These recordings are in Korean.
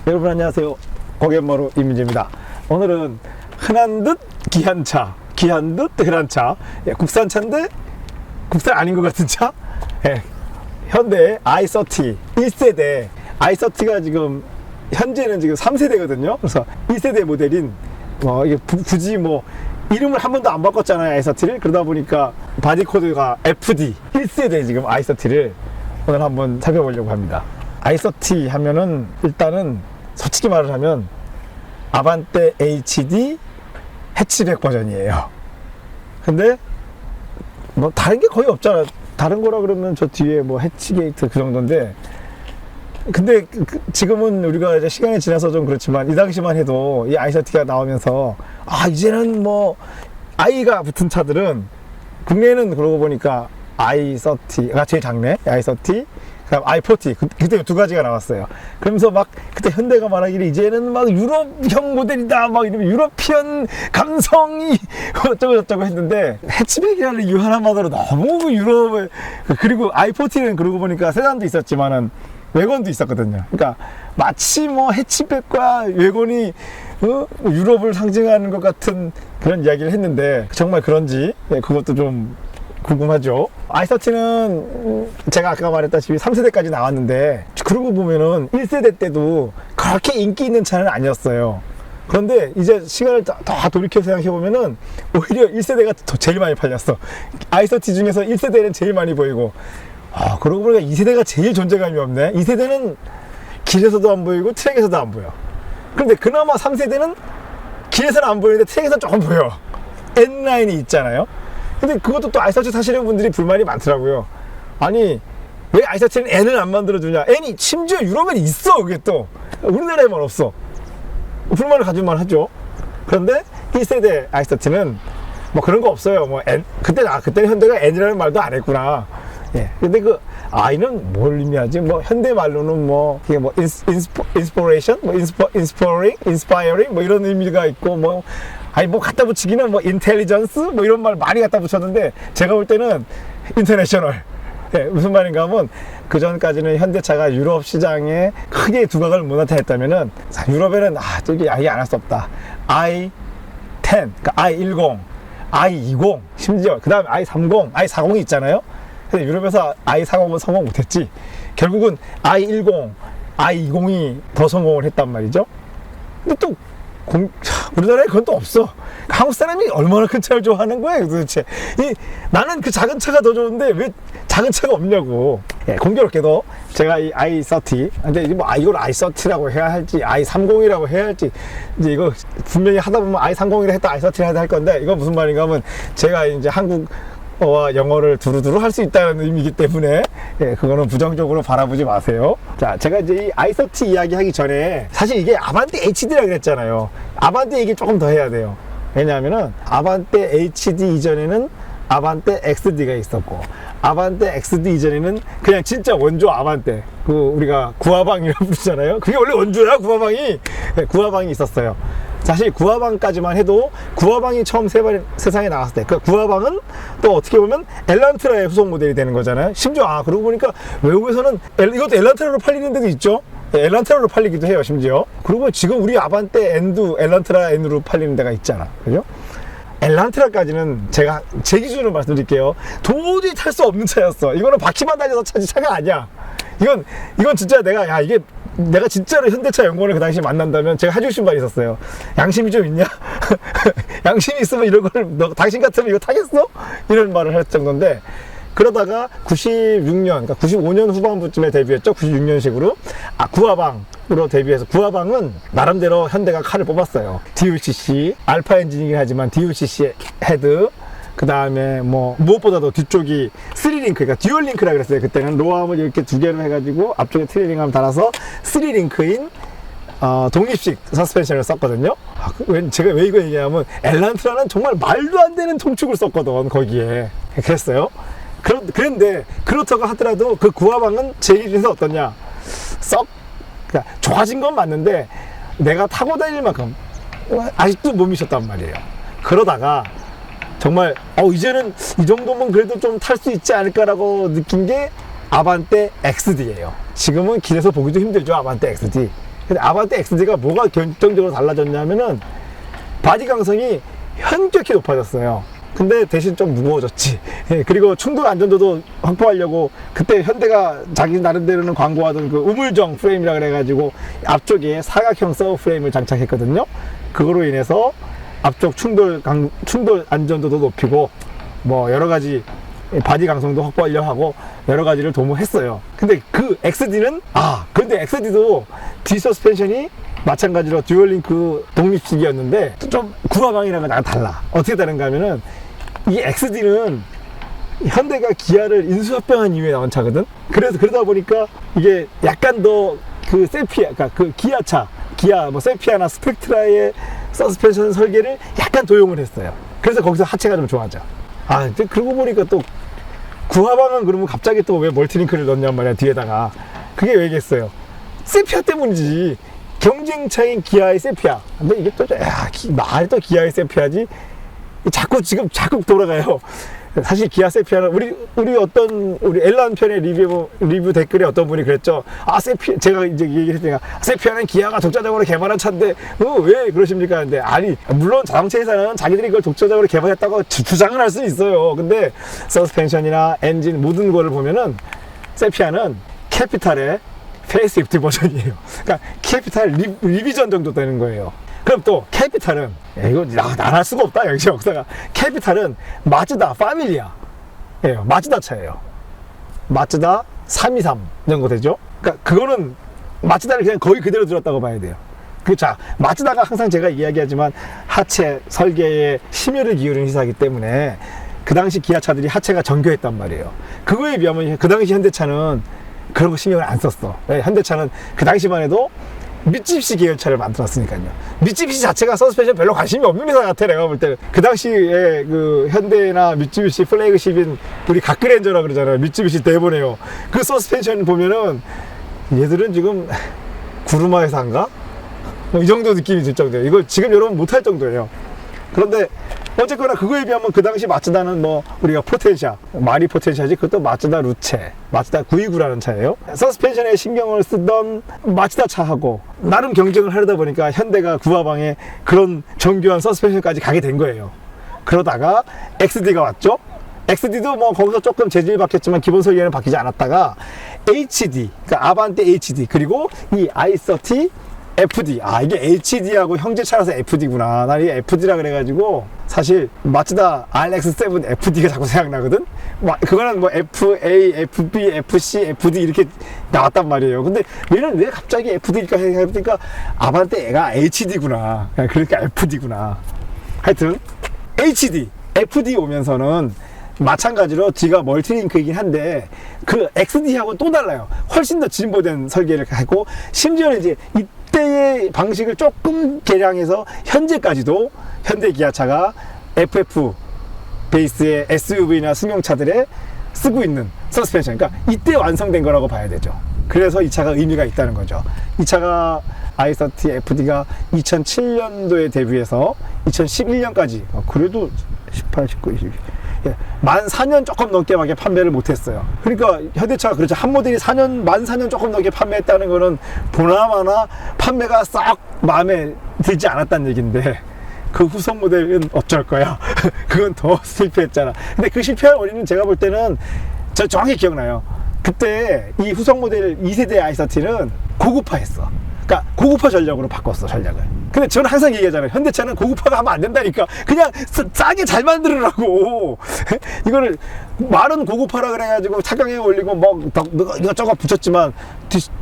여러분 안녕하세요. 고갯마루 이민재입니다. 오늘은 흔한 듯 귀한 차, 귀한 듯 흔한 차, 국산차인데 국산 아닌 것 같은 차, 현대 i30 1세대. i30가 지금 현재는 지금 3세대거든요. 그래서 1세대 모델인 이게 굳이 이름을 한 번도 안 바꿨잖아요, i30를. 그러다 보니까 바디 코드가 FD 1세대 지금 i30를 오늘 한번 살펴보려고 합니다. i30 하면은 일단은 솔직히 말을 하면 아반떼 HD 해치백 버전이에요. 근데 다른 게 거의 없잖아. 다른 거라 그러면 저 뒤에 해치게이트 그 정도인데, 근데 지금은 우리가 이제 시간이 지나서 좀 그렇지만 이 당시만 해도 이 i30가 나오면서 이제는 i가 붙은 차들은 국내에는 그러고 보니까 i30가 제일 작네. i30, 그다음 i40, 그때 두 가지가 나왔어요. 그러면서 그때 현대가 말하기를 이제는 유럽형 모델이다, 이러면 유러피언 감성이 어쩌고 저쩌고 했는데, 해치백이라는 이유 하나만으로 너무 유럽을. 그리고 i40는 그러고 보니까 세단도 있었지만은 외건도 있었거든요. 그러니까 마치 해치백과 외건이 유럽을 상징하는 것 같은 그런 이야기를 했는데, 정말 그런지 그것도 좀 궁금하죠. i30는 제가 아까 말했다시피 3세대까지 나왔는데, 그러고 보면은 1세대 때도 그렇게 인기 있는 차는 아니었어요. 그런데 이제 시간을 다 돌이켜 생각해 보면은 오히려 1세대가 더 제일 많이 팔렸어. i30 중에서 1세대는 제일 많이 보이고, 그러고 보니까 2세대가 제일 존재감이 없네. 2세대는 길에서도 안 보이고 트랙에서도 안 보여. 그런데 그나마 3세대는 길에서는 안 보이는데 트랙에서는 조금 보여. N라인이 있잖아요. 근데 그것도 또 i30 사시는 분들이 불만이 많더라고요. 아니, 왜 i30는 N을 안 만들어주냐. N이 심지어 유럽에는 있어. 그게 또 우리나라에만 없어. 불만을 가질만 하죠. 그런데 1세대 i30는 그런 거 없어요. 그때는 현대가 N이라는 말도 안 했구나. 근데 I는 뭘 의미하지? 현대 말로는 이게 inspiration, inspiring, 이런 의미가 있고, 갖다 붙이기는 intelligence, 이런 말 많이 갖다 붙였는데, 제가 볼 때는 international. 무슨 말인가 하면, 그 전까지는 현대차가 유럽 시장에 크게 두각을 못 나타냈다면은, 유럽에는, 저기 아예 안 할 수 없다. i10, 그러니까 i10, i20, 심지어, 그 다음에 i30, i40이 있잖아요? 근데 유럽에서 i40은 성공 못했지. 결국은 i10, i20이 더 성공을 했단 말이죠. 근데 또 우리나라에 그건 또 없어. 한국 사람이 얼마나 큰 차를 좋아하는 거야 도대체. 나는 그 작은 차가 더 좋은데 왜 작은 차가 없냐고. 공교롭게도 제가 이 i30, 근데 이걸 i30라고 해야 할지 i30이라고 해야 할지, 이제 이거 분명히 하다 보면 i30이라 했다 i30라 할 건데, 이건 무슨 말인가 하면 제가 이제 한국어와 영어를 두루두루 할 수 있다는 의미이기 때문에 그거는 부정적으로 바라보지 마세요. 자, 제가 이제 이 i30 이야기 하기 전에 사실 이게 아반떼 HD라고 그랬잖아요. 아반떼 얘기 조금 더 해야 돼요. 왜냐하면은 아반떼 HD 이전에는 아반떼 XD가 있었고, 아반떼 XD 이전에는 그냥 진짜 원조 아반떼, 우리가 구화방이라고 부르잖아요. 그게 원래 원조야, 구화방이. 구화방이 있었어요. 사실 구화방까지만 해도, 구화방이 처음 세상에 나왔을 때, 그 구화방은 또 어떻게 보면 엘란트라의 후속 모델이 되는 거잖아요. 심지어 그러고 보니까 외국에서는 이것도 엘란트라로 팔리는 데도 있죠. 엘란트라로 팔리기도 해요, 심지어. 그리고 지금 우리 아반떼 N도 엘란트라 N으로 팔리는 데가 있잖아. 그죠? 엘란트라까지는 제가 제 기준으로 말씀드릴게요. 도저히 탈 수 없는 차였어. 이거는 바퀴만 달려서 차지 차가 아니야. 이건 진짜 내가 진짜로 현대차 연구원을 그 당시에 만난다면 제가 해주고 싶은 말이 있었어요. 양심이 좀 있냐? 양심이 있으면 이런 걸, 당신 같으면 이거 타겠어? 이런 말을 할 정도인데, 그러다가 96년, 그러니까 95년 후반부쯤에 데뷔했죠. 96년식으로. 구화방으로 데뷔해서, 구화방은 나름대로 현대가 칼을 뽑았어요. DUCC, 알파 엔진이긴 하지만 DUCC 헤드, 그 다음에 무엇보다도 뒤쪽이 3링크, 그러니까 듀얼 링크라 그랬어요. 그때는 로암을 이렇게 두 개로 해가지고 앞쪽에 트리링함 달아서 3링크인 독립식 서스펜션을 썼거든요. 제가 왜 이거 얘기하면, 엘란트라는 정말 말도 안 되는 통축을 썼거든, 거기에. 그랬어요. 그런데 그렇다고 하더라도 그 구화방은 제 기준에서 어떠냐, 그러니까 좋아진 건 맞는데 내가 타고 다닐 만큼 아직도 못 미쳤단 말이에요. 그러다가 정말 이제는 이 정도면 그래도 좀 탈 수 있지 않을까라고 느낀 게 아반떼 XD예요. 지금은 길에서 보기도 힘들죠, 아반떼 XD. 근데 아반떼 XD가 뭐가 결정적으로 달라졌냐면은 바디 강성이 현격히 높아졌어요. 근데 대신 좀 무거워졌지. 예, 그리고 충돌 안전도도 확보하려고 그때 현대가 자기 나름대로는 광고하던 그 우물정 프레임이라 그래가지고 앞쪽에 사각형 서브 프레임을 장착했거든요. 그거로 인해서 앞쪽 충돌 안전도도 높이고 뭐 여러 가지 바디 강성도 확보하려고 하고 여러 가지를 도모했어요. 근데 그 XD는 근데 XD도 D 서스펜션이 마찬가지로 듀얼링크 독립식이었는데 좀 구화방이랑은 나랑 달라. 어떻게 다른가 하면은 이 XD는 현대가 기아를 인수합병한 이후에 나온 차거든. 그래서 그러다 보니까 이게 약간 더 그 세피아, 그러니까 그 기아 뭐 세피아나 스펙트라의 서스펜션 설계를 약간 도용을 했어요. 그래서 거기서 하체가 좀 좋아져. 이제 그러고 보니까 또 구화방은 그러면 갑자기 또 왜 멀티링크를 넣냔 말이야 뒤에다가. 그게 왜겠어요? 세피아 때문이지. 경쟁차인 기아의 세피아. 근데 이게 또 말이 또 기아의 세피아지. 자꾸 돌아가요. 사실 기아 세피아는 우리 엘란 편의 리뷰 댓글에 어떤 분이 그랬죠. 세피아, 제가 이제 얘기했으니까 세피아는 기아가 독자적으로 개발한 차인데 왜 그러십니까? 근데 아니, 물론 자동차 회사는 자기들이 그걸 독자적으로 개발했다고 주장을 할 수 있어요. 근데 서스펜션이나 엔진 모든 거를 보면은 세피아는 캐피탈의 페이스리프트 버전이에요. 그러니까 캐피탈 리비전 정도 되는 거예요. 그럼 또 캐피탈은 이거 안 할 수가 없다 역시 역사가. 캐피탈은 마즈다 파밀리아 예요. 마즈다 차예요. 마즈다 323 정도 되죠. 그러니까 그거는 마즈다를 그냥 거의 그대로 들었다고 봐야 돼요. 자, 마즈다가 항상 제가 이야기하지만 하체 설계에 심혈을 기울인 회사이기 때문에 그 당시 기아차들이 하체가 정교했단 말이에요. 그거에 비하면 그 당시 현대차는 그런 거 신경을 안 썼어. 현대차는 그 당시만 해도 미쯔비시 계열차를 만들었으니까요. 미쯔비시 자체가 서스펜션 별로 관심이 없는 회사 같아, 내가 볼 때는. 그 당시에 그 현대나 미쯔비시 플래그십인 우리 가크렌저라 그러잖아요. 미쯔비시 대보네요. 그 서스펜션 보면은 얘들은 지금 구르마 회사인가? 이 정도 느낌이 들 정도예요. 이걸 지금 여러분 못할 정도예요. 그런데 어쨌거나 그거에 비하면 그 당시 마츠다는 뭐 우리가 포텐샤, 말이 포텐샤지, 그것도 마츠다 루체, 마츠다 929라는 차예요. 서스펜션에 신경을 쓰던 마츠다 차하고 나름 경쟁을 하려다 보니까 현대가 구화방에 그런 정교한 서스펜션까지 가게 된 거예요. 그러다가 XD가 왔죠. XD도 뭐 거기서 조금 재질이 바뀌었지만 기본 설계는 바뀌지 않았다가 HD, 그러니까 아반떼 HD, 그리고 이 i30 FD. 이게 HD하고 형제차라서 FD구나. 난 이게 FD라 그래가지고 사실 마츠다 RX-7 FD가 자꾸 생각나거든. 그거는 뭐 FA, FB, FC, FD 이렇게 나왔단 말이에요. 근데 얘는 왜 갑자기 FD일까 생각해보니까 아반떼 애가 HD구나. 그러니까 FD구나. 하여튼 HD, FD 오면서는 마찬가지로 D가 멀티링크이긴 한데 그 XD하고 또 달라요. 훨씬 더 진보된 설계를 하고 심지어는 이제 이때의 방식을 조금 개량해서 현재까지도 현대 기아차가 FF 베이스의 SUV나 승용차들에 쓰고 있는 서스펜션, 그러니까 이때 완성된 거라고 봐야 되죠. 그래서 이 차가 의미가 있다는 거죠. 이 차가 i30 FD가 2007년도에 데뷔해서 2011년까지 그래도 18, 19, 20 만 4년 조금 넘게밖에 판매를 못했어요. 그러니까 현대차가 그렇죠. 한 모델이 만 4년 조금 넘게 판매했다는 거는 보나마나 판매가 싹 마음에 들지 않았다는 얘기인데 그 후속 모델은 어쩔 거야. 그건 더 실패했잖아. 근데 그 실패한 원인은 제가 볼 때는 저 정확히 기억나요. 그때 이 후속 모델 2세대 i30는 고급화했어. 그러니까 고급화 전략으로 바꿨어, 전략을. 근데 저는 항상 얘기하잖아요. 현대차는 고급화가 하면 안 된다니까. 그냥 싸게 잘 만들으라고. 이거를 말은 고급화라 그래가지고 차량에 올리고 뭐 이것저것 붙였지만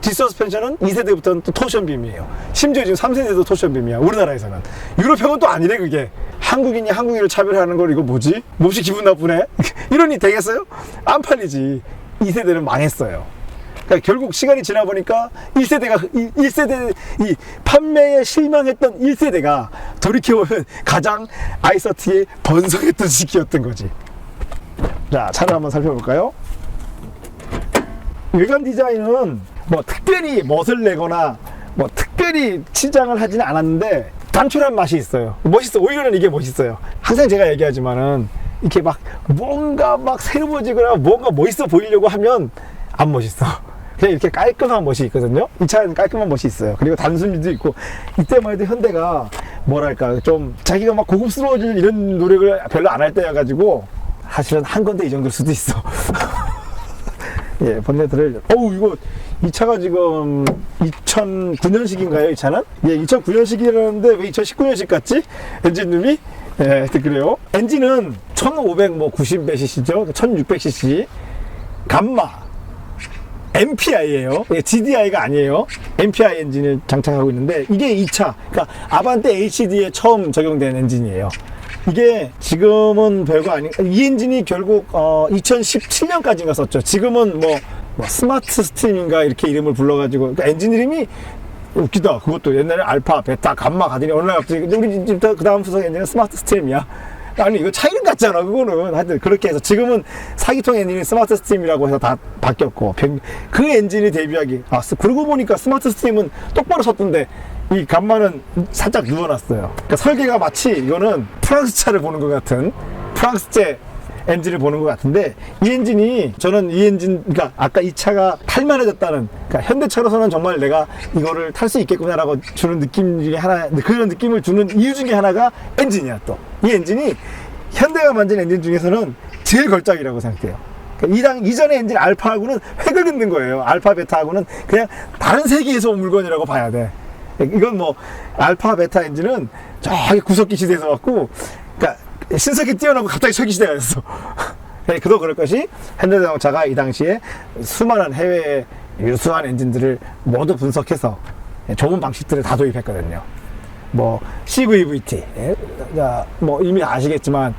뒷서스펜션은 2세대부터는 또 토션빔이에요. 심지어 지금 3세대도 토션빔이야, 우리나라에서는. 유럽형은 또 아니래, 그게. 한국인이 한국인을 차별하는 걸 이거 뭐지? 몹시 기분 나쁘네? 이러니 되겠어요? 안 팔리지. 2세대는 망했어요. 그러니까 결국 시간이 지나 보니까 1세대 이 판매에 실망했던 1세대가 돌이켜보면 가장 i30에 번성했던 시기였던 거지. 자, 차를 한번 살펴볼까요? 외관 디자인은 뭐 특별히 멋을 내거나 뭐 특별히 치장을 하지는 않았는데 단촐한 맛이 있어요. 멋있어. 오히려는 이게 멋있어요. 항상 제가 얘기하지만은 이렇게 막 뭔가 막 새로워지거나 뭔가 멋있어 보이려고 하면 안 멋있어. 그냥 이렇게 깔끔한 멋이 있거든요. 이 차는 깔끔한 멋이 있어요. 그리고 단순미도 있고, 이때만 해도 현대가 뭐랄까 좀 자기가 막 고급스러워질 이런 노력을 별로 안 할 때여가지고 사실은 한 건데 이 정도일 수도 있어. 예, 본네트를 이거 이 차가 지금 2009년식인가요? 이 차는? 예, 2009년식이라는데 왜 2019년식 같지? 엔진룸이? 예, 하여튼 그래요. 엔진은 1590cc죠. 1600cc 감마 MPI예요. GDI가 아니에요. MPI 엔진을 장착하고 있는데 이게 2차, 그러니까 아반떼 HD에 처음 적용된 엔진이에요. 이게 지금은 별거 아니고, 이 엔진이 결국 2017년까지인가 썼죠. 지금은 뭐 스마트 스팀인가 이렇게 이름을 불러가지고, 그러니까 엔진 이름이 웃기다. 그것도 옛날에 알파, 베타, 감마 가더니 어느 날 갑자기 우리 집부터 그 다음 수석 엔진은 스마트 스팀이야. 아니 이거 차 이름 같잖아 그거는. 하여튼 그렇게 해서 지금은 사기통 엔진이 스마트 스팀이라고 해서 다 바뀌었고, 그 엔진이 데뷔하기, 그러고 보니까 스마트 스팀은 똑바로 섰던데 이 감마는 살짝 누워놨어요. 그러니까 설계가 마치 이거는 프랑스 차를 보는 것 같은, 프랑스제 엔진을 보는 것 같은데, 이 엔진이, 저는 이 엔진, 그러니까 아까 이 차가 탈만해졌다는, 그러니까 현대차로서는 정말 내가 이거를 탈 수 있겠구나라고 주는 느낌 중에 하나, 그런 느낌을 주는 이유 중에 하나가 엔진이야. 또 이 엔진이 현대가 만든 엔진 중에서는 제일 걸작이라고 생각해요. 그러니까 이전의 엔진 알파하고는 획을 긋는 거예요. 알파 베타하고는 그냥 다른 세계에서 온 물건이라고 봐야 돼. 이건 뭐 알파 베타 엔진은 저기 구석기 시대에서 왔고, 그러니까 신석이 뛰어나고 갑자기 초기 시대가 됐어. 그도 그럴 것이, 현대자동차가 이 당시에 수많은 해외의 유수한 엔진들을 모두 분석해서 좋은 방식들을 다 도입했거든요. 뭐 CVVT, 뭐 이미 아시겠지만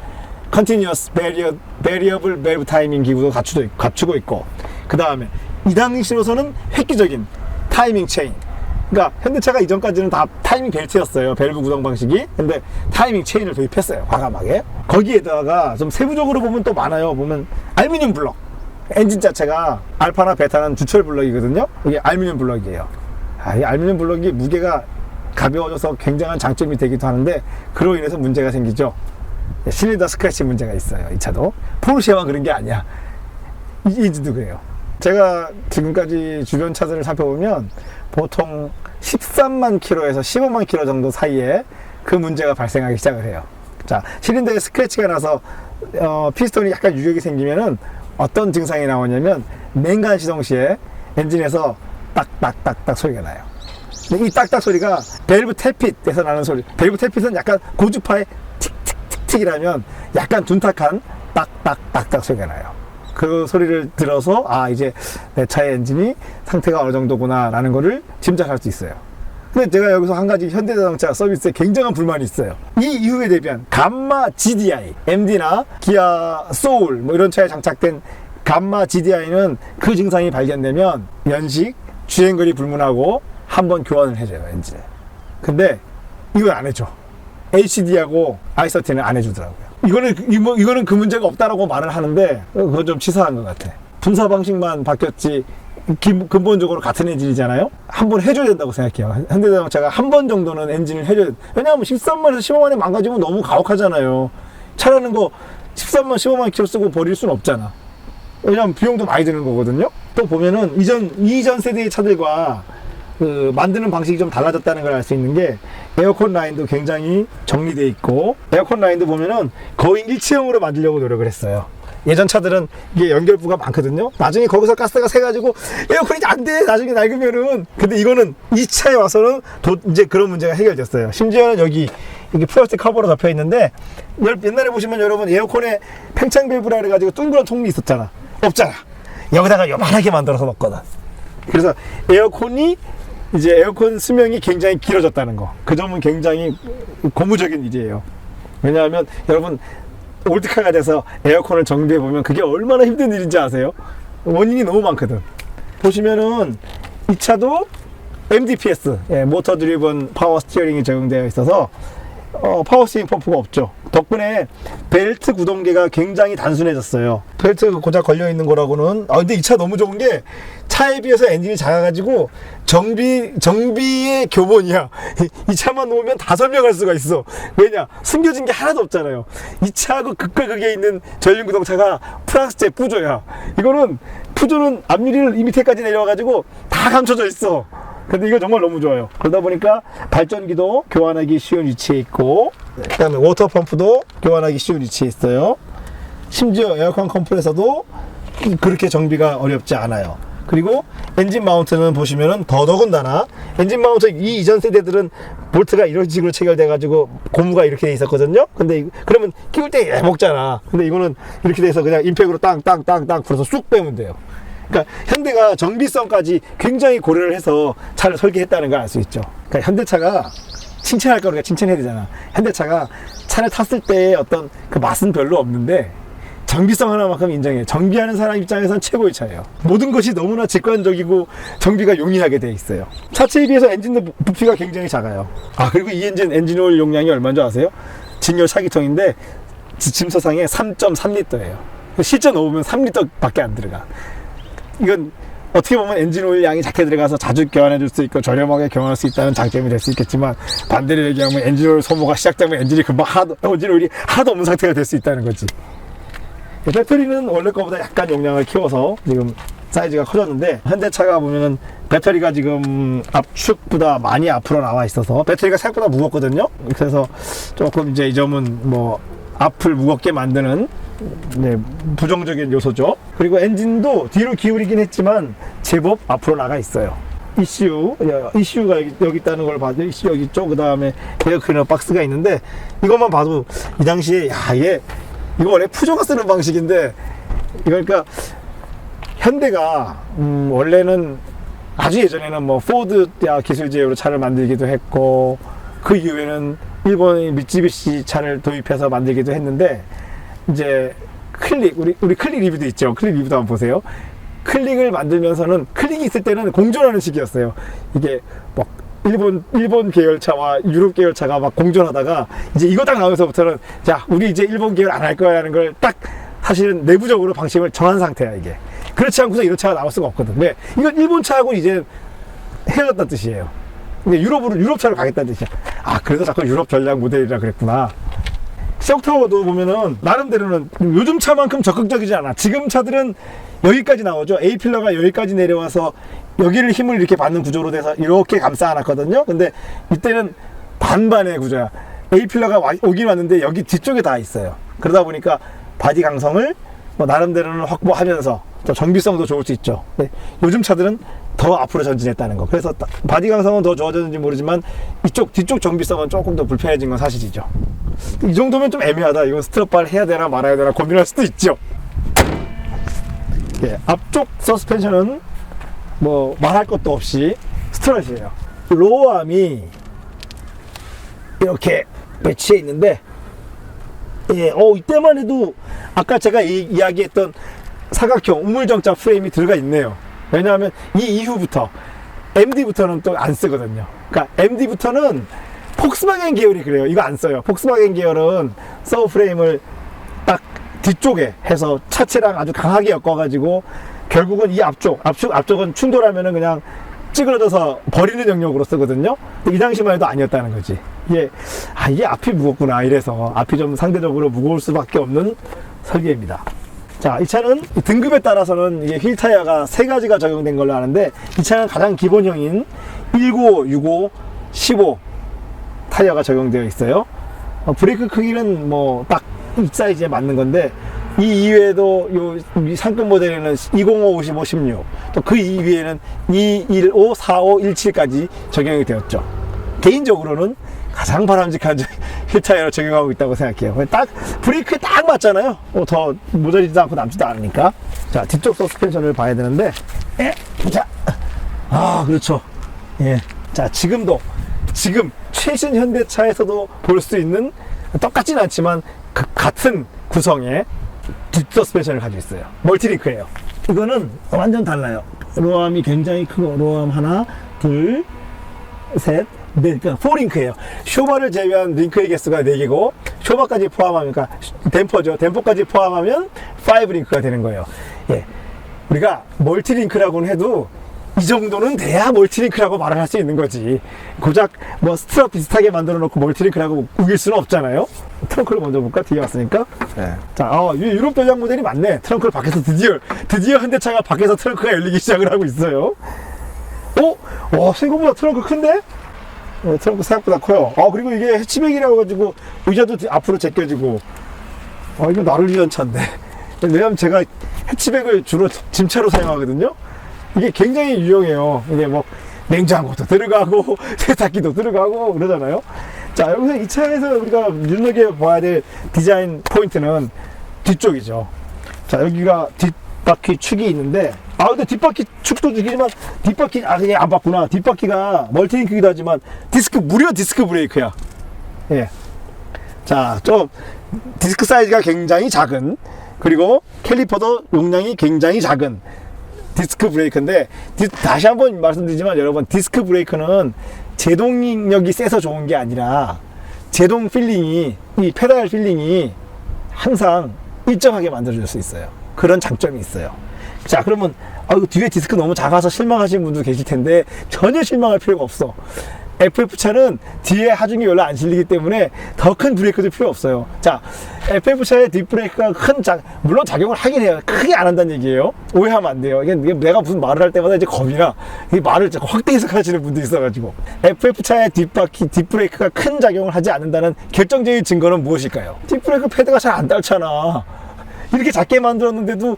Continuous Variable Valve Timing 기구도 갖추고 있고, 그 다음에 이 당시로서는 획기적인 타이밍 체인, 그러니까 현대차가 이전까지는 다 타이밍 벨트였어요. 밸브 구동 방식이. 근데 타이밍 체인을 도입했어요. 과감하게. 거기에다가 좀 세부적으로 보면 또 많아요. 보면 알루미늄 블럭. 엔진 자체가 알파나 베타는 주철 블럭이거든요. 이게 알루미늄 블럭이에요. 이 알루미늄 블럭이 무게가 가벼워져서 굉장한 장점이 되기도 하는데, 그로 인해서 문제가 생기죠. 실린더 스크래치 문제가 있어요. 이 차도. 포르쉐만 그런 게 아니야. 이 엔진도 그래요. 제가 지금까지 주변 차들을 살펴보면 보통 13만 킬로에서 15만 킬로 정도 사이에 그 문제가 발생하기 시작을 해요. 자, 실린더에 스크래치가 나서 피스톤이 약간 유격이 생기면은 어떤 증상이 나오냐면, 냉간 시동 시에 엔진에서 딱딱딱딱 소리가 나요. 근데 이 딱딱 소리가 밸브 태핏에서 나는 소리. 밸브 태핏은 약간 고주파의 틱틱틱틱이라면 약간 둔탁한 딱딱딱딱 소리가 나요. 그 소리를 들어서 이제 내 차의 엔진이 상태가 어느 정도구나 라는 거를 짐작할 수 있어요. 근데 제가 여기서 한 가지 현대자동차 서비스에 굉장한 불만이 있어요. 이 이후에 대비한 감마 GDI, MD나 기아 소울 뭐 이런 차에 장착된 감마 GDI는 그 증상이 발견되면 연식, 주행거리 불문하고 한번 교환을 해줘요, 엔진에. 근데 이건 안 해줘. HD하고 i30는 안 해주더라고요. 이거는 그 문제가 없다라고 말을 하는데, 그건 좀 치사한 것 같아. 분사 방식만 바뀌었지 근본적으로 같은 엔진이잖아요. 한번 해줘야 된다고 생각해요. 현대자동차가 한 번 정도는 엔진을 해줘야 돼. 왜냐하면 13만에서 15만에 망가지면 너무 가혹하잖아요. 차라는 거 13만 15만 킬로 쓰고 버릴 수는 없잖아. 왜냐하면 비용도 많이 드는 거거든요. 또 보면은 이전 세대의 차들과 만드는 방식이 좀 달라졌다는 걸 알 수 있는 게, 에어컨 라인도 굉장히 정리되어 있고, 에어컨 라인도 보면은 거의 일체형으로 만들려고 노력을 했어요. 예전 차들은 이게 연결부가 많거든요. 나중에 거기서 가스가 새가지고 에어컨이 안 돼, 나중에 낡으면은. 근데 이거는 이 차에 와서는 이제 그런 문제가 해결됐어요. 심지어는 여기 플라스틱 커버로 덮여 있는데, 옛날에 보시면 여러분 에어컨에 팽창 밸브라 그래가지고 둥그런 통이 있었잖아. 없잖아. 여기다가 요만하게 만들어서 넣거든. 그래서 에어컨 수명이 굉장히 길어졌다는 거. 그 점은 굉장히 고무적인 일이에요. 왜냐하면 여러분 올드카가 돼서 에어컨을 정비해 보면 그게 얼마나 힘든 일인지 아세요? 원인이 너무 많거든. 보시면은 이 차도 MDPS, 모터 드리븐 파워 스티어링이 적용되어 있어서 파워스윙 펌프가 없죠. 덕분에 벨트 구동계가 굉장히 단순해졌어요. 벨트 고작 걸려있는 거라고는. 근데 이 차 너무 좋은 게 차에 비해서 엔진이 작아가지고 정비의 교본이야. 이 차만 놓으면 다 설명할 수가 있어. 왜냐? 숨겨진 게 하나도 없잖아요. 이 차하고 극과 극에 있는 전륜구동차가 프랑스제 푸조야. 이거는 푸조는 앞유리를 이 밑에까지 내려와가지고 다 감춰져 있어. 근데 이거 정말 너무 좋아요. 그러다 보니까 발전기도 교환하기 쉬운 위치에 있고, 그 다음에 워터펌프도 교환하기 쉬운 위치에 있어요. 심지어 에어컨 컴프레서도 그렇게 정비가 어렵지 않아요. 그리고 엔진 마운트는 보시면은 더더군다나, 엔진 마운트 이 이전 세대들은 볼트가 이런 식으로 체결돼 가지고 고무가 이렇게 돼 있었거든요. 근데 그러면 끼울 때 먹잖아. 근데 이거는 이렇게 돼서 그냥 임팩으로 땅땅땅땅 풀어서 쑥 빼면 돼요. 그러니까 현대가 정비성까지 굉장히 고려를 해서 차를 설계했다는 걸 알 수 있죠. 그러니까 현대차가 칭찬할 거 우리가 칭찬해야 되잖아. 현대차가 차를 탔을 때의 어떤 그 맛은 별로 없는데 정비성 하나만큼 인정해. 정비하는 사람 입장에서는 최고의 차예요. 모든 것이 너무나 직관적이고 정비가 용이하게 돼 있어요. 차체에 비해서 엔진도 부피가 굉장히 작아요. 그리고 이 엔진오일 용량이 얼마인 줄 아세요? 진열 차기통인데 짐서상에 3.3리터예요. 실제 넣으면 3리터 밖에 안 들어가. 이건 어떻게 보면 엔진오일 양이 작게 들어가서 자주 교환해 줄 수 있고 저렴하게 교환할 수 있다는 장점이 될 수 있겠지만, 반대로 얘기하면 엔진오일 소모가 시작되면 엔진오일이 하도 없는 상태가 될 수 있다는 거지. 배터리는 원래 거보다 약간 용량을 키워서 지금 사이즈가 커졌는데, 현대차가 보면은 배터리가 지금 압축보다 많이 앞으로 나와 있어서 배터리가 생각보다 무겁거든요. 그래서 조금 이제 이 점은 뭐 앞을 무겁게 만드는 부정적인 요소죠. 그리고 엔진도 뒤로 기울이긴 했지만 제법 앞으로 나가 있어요. ECU가 여기 있다는 걸 봐도 ECU 여기 있죠. 그 다음에 에어 클리너 박스가 있는데, 이것만 봐도 이 당시에 이거 원래 푸조가 쓰는 방식인데, 그러니까 현대가 원래는 아주 예전에는 뭐 포드 기술 제휴로 차를 만들기도 했고, 그 이후에는 일본의 미쓰비시 차를 도입해서 만들기도 했는데, 이제 우리 클릭 리뷰도 있죠. 클릭 리뷰도 한번 보세요. 클릭을 만들면서는 클릭이 있을 때는 공존하는 시기였어요. 이게 막 일본 계열차와 유럽 계열차가 막 공존하다가, 이제 이거 딱 나오면서부터는 자, 우리 이제 일본 계열 안 할 거야라는 걸 딱 사실은 내부적으로 방침을 정한 상태야. 이게 그렇지 않고서 이런 차가 나올 수가 없거든. 왜? 이건 일본 차하고 이제 헤어졌다는 뜻이에요. 근데 유럽 차로 가겠다는 뜻이야. 그래서 자꾸 유럽 전략 모델이라 그랬구나. 쇼크타워도 보면은 나름대로는 요즘 차만큼 적극적이지 않아. 지금 차들은 여기까지 나오죠. A필러가 여기까지 내려와서 여기를 힘을 이렇게 받는 구조로 돼서 이렇게 감싸 안았거든요. 근데 이때는 반반의 구조야. A필러가 오긴 왔는데 여기 뒤쪽에 다 있어요. 그러다 보니까 바디 강성을 나름대로는 확보하면서 정비성도 좋을 수 있죠. 요즘 차들은 더 앞으로 전진했다는 거. 그래서 바디 강성은 더 좋아졌는지 모르지만 뒤쪽 정비성은 조금 더 불편해진 건 사실이죠. 이 정도면 좀 애매하다. 이건 스트럿바를 해야 되나 말아야 되나 고민할 수도 있죠. 앞쪽 서스펜션은 뭐 말할 것도 없이 스트럿이에요. 로어암이 이렇게 배치해 있는데, 이때만 해도 아까 제가 이야기했던 사각형 우물정자 프레임이 들어가 있네요. 왜냐하면 이 이후부터 MD부터는 또 안 쓰거든요. 그러니까 MD부터는 폭스바겐 계열이 그래요. 이거 안 써요. 폭스바겐 계열은 서브 프레임을 딱 뒤쪽에 해서 차체랑 아주 강하게 엮어가지고 결국은 이 앞쪽은 충돌하면은 그냥 찌그러져서 버리는 영역으로 쓰거든요. 이 당시만 해도 아니었다는 거지. 이게 앞이 무겁구나. 이래서 앞이 좀 상대적으로 무거울 수밖에 없는 설계입니다. 자, 이 차는 등급에 따라서는 이게 휠 타이어가 3가지가 적용된 걸로 아는데, 이 차는 가장 기본형인 19, 65, 15 타이어가 적용되어 있어요. 브레이크 크기는 뭐 딱 이 사이즈에 맞는 건데, 이 이외에도 이 상급 모델에는 205, 55, 16, 또 그 이외에는 215, 45, 17까지 적용이 되었죠. 개인적으로는 가장 바람직한 휠 타이어를 적용하고 있다고 생각해요. 딱 브레이크에 딱 맞잖아요. 더 모자리지도 않고 남지도 않으니까. 자, 뒤쪽 서스펜션을 봐야 되는데, 자, 그렇죠. 자, 지금 최신 현대차에서도 볼 수 있는, 똑같진 않지만 같은 구성의 뒷 서스펜션을 가지고 있어요. 멀티링크예요. 이거는 완전 달라요. 로어암이 굉장히 크고, 로어암 하나, 둘, 셋, 네, 그러니까 4링크예요. 쇼바를 제외한 링크의 개수가 4개고 쇼바까지 포함하면, 그러니까 댐퍼죠. 댐퍼까지 포함하면 5링크가 되는 거예요. 예, 우리가 멀티링크라고는 해도 이 정도는 돼야 멀티링크라고 말을 할 수 있는 거지. 고작 뭐 스트랩 비슷하게 만들어 놓고 멀티링크라고 우길 수는 없잖아요. 트렁크를 먼저 볼까? 뒤에 왔으니까. 네. 자, 유럽 대장 모델이 많네. 트렁크를 밖에서 드디어 현대차가 밖에서 트렁크가 열리기 시작을 하고 있어요. 생각보다 트렁크 큰데? 트렁크 생각보다 커요. 그리고 이게 해치백이라고 가지고 의자도 앞으로 제껴지고. 이거 나를 위한 차인데. 왜냐면 제가 해치백을 주로 짐차로 사용하거든요. 이게 굉장히 유용해요. 이게 뭐 냉장고도 들어가고 세탁기도 들어가고 그러잖아요. 자, 여기서 이 차에서 우리가 눈여겨봐야 될 디자인 포인트는 뒤쪽이죠. 자, 여기가 뒷바퀴 축이 있는데, 근데 뒷바퀴 축도 죽이지만 뒷바퀴 그냥 안 봤구나. 뒷바퀴가 멀티링크이기도 하지만 무려 디스크 브레이크야. 예. 자, 좀 디스크 사이즈가 굉장히 작은, 그리고 캘리퍼도 용량이 굉장히 작은 디스크 브레이크인데, 다시 한번 말씀드리지만 여러분, 디스크 브레이크는 제동력이 세서 좋은 게 아니라 제동 필링이, 이 페달 필링이 항상 일정하게 만들어줄 수 있어요. 그런 장점이 있어요. 자, 그러면 뒤에 디스크 너무 작아서 실망하시는 분도 계실 텐데 전혀 실망할 필요가 없어. FF차는 뒤에 하중이 별로 안 실리기 때문에 더 큰 브레이크도 필요 없어요. 자, FF차의 뒷브레이크가 물론 작용을 하긴 해요. 크게 안 한다는 얘기예요. 오해하면 안 돼요. 이게 내가 무슨 말을 할 때마다 이제 겁이나 이 말을 확대 해석하시는 분도 있어가지고. FF차의 뒷브레이크가 큰 작용을 하지 않는다는 결정적인 증거는 무엇일까요? 뒷브레이크 패드가 잘 안 닳잖아. 이렇게 작게 만들었는데도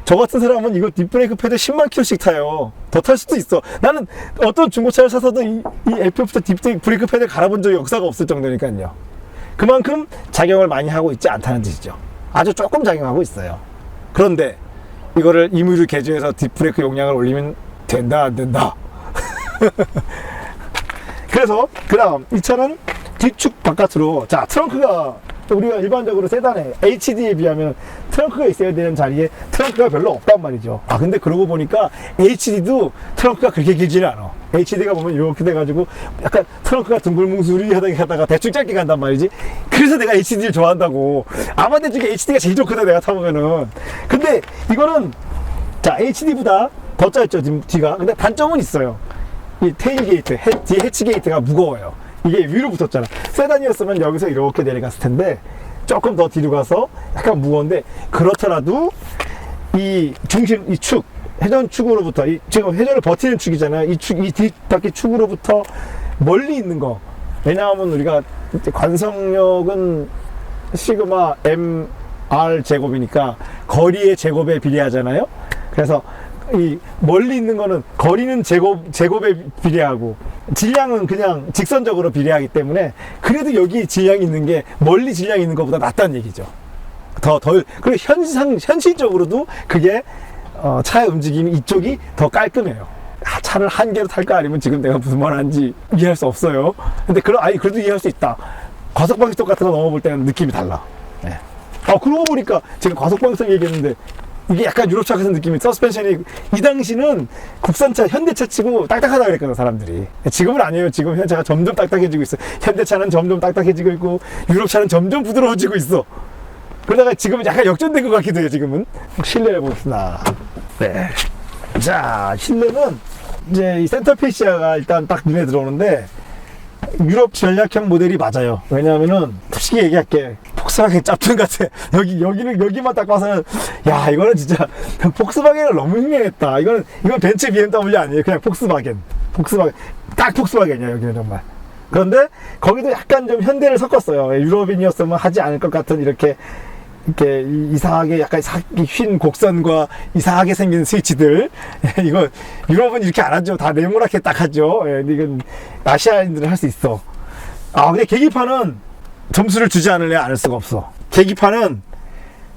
저 같은 사람은 이거 뒷브레이크 패드 10만 킬로씩 타요. 더 탈 수도 있어. 나는 어떤 중고차를 사서도 이 FF차 뒷브레이크 패드 갈아본 적이 역사가 없을 정도니까요. 그만큼 작용을 많이 하고 있지 않다는 뜻이죠. 아주 조금 작용하고 있어요. 그런데 이거를 임의로 개조해서 뒷브레이크 용량을 올리면 된다, 안 된다? 그래서 그다음 이 차는 뒷축 바깥으로, 자, 트렁크가 우리가 일반적으로 세단에 HD에 비하면 트렁크가 있어야 되는 자리에 트렁크가 별로 없단 말이죠. 근데 그러고 보니까 HD도 트렁크가 그렇게 길지는 않아. HD가 보면 이렇게 돼가지고 약간 트렁크가 둥글뭉술하다가 대충 짧게 간단 말이지. 그래서 내가 HD를 좋아한다고. 아마대 중에 HD가 제일 좋거든, 내가 타보면은. 근데 이거는, 자, HD보다 더 짧죠, 뒤가. 근데 단점은 있어요. 이 테일 게이트, 뒤에 해치 게이트가 무거워요. 이게 위로 붙었잖아. 세단이었으면 여기서 이렇게 내려갔을 텐데 조금 더 뒤로 가서 약간 무거운데, 그렇더라도 이 중심, 이 축, 회전 축으로부터, 지금 회전을 버티는 축이잖아요. 이 뒷바퀴 축으로부터 멀리 있는 거. 왜냐하면 우리가 관성력은 시그마 MR 제곱이니까 거리의 제곱에 비례하잖아요. 그래서 이 멀리 있는 거는 거리는 제곱에 비례하고 질량은 그냥 직선적으로 비례하기 때문에, 그래도 여기 질량이 있는 게 멀리 질량이 있는 것보다 낫다는 얘기죠. 그리고 현실적으로도 그게 차의 움직임이 이쪽이 더 깔끔해요. 차를 한 개로 탈까? 아니면 지금 내가 무슨 말 하는지 이해할 수 없어요. 근데 그래도 이해할 수 있다. 과속방지턱 같은 거 넘어볼 때는 느낌이 달라. 네. 그러고 보니까 제가 과속방지턱 얘기했는데 이게 약간 유럽차 같은 느낌이, 서스펜션이 이 당시는 국산차, 현대차 치고 딱딱하다 그랬거든, 사람들이. 지금은 아니에요. 지금 현대차가 점점 딱딱해지고 있어. 현대차는 점점 딱딱해지고 있고 유럽차는 점점 부드러워지고 있어. 그러다가 지금은 약간 역전된 것 같기도 해요, 지금은. 실내를 봅시다. 네. 자, 실내는 이제 이 센터페시아가 일단 딱 눈에 들어오는데 유럽 전략형 모델이 맞아요. 왜냐하면은 솔직히 얘기할게, 폭스바겐 짭퉁 같아. 여기만 딱 봐서는, 야, 이거는 진짜 폭스바겐을 너무 흉내냈다. 이건 벤츠 BMW 아니에요. 그냥 폭스바겐 딱 폭스바겐이야, 여기는 정말. 그런데 거기도 약간 좀 현대를 섞었어요. 유럽인이었으면 하지 않을 것 같은 이렇게 이상하게 약간 휜 곡선과 이상하게 생긴 스위치들. 이거 유럽은 이렇게 안 하죠. 다 네모나게 딱 하죠. 이건 아시아인들은 할 수 있어. 근데 계기판은 점수를 주지 않으려 않을 수가 없어. 계기판은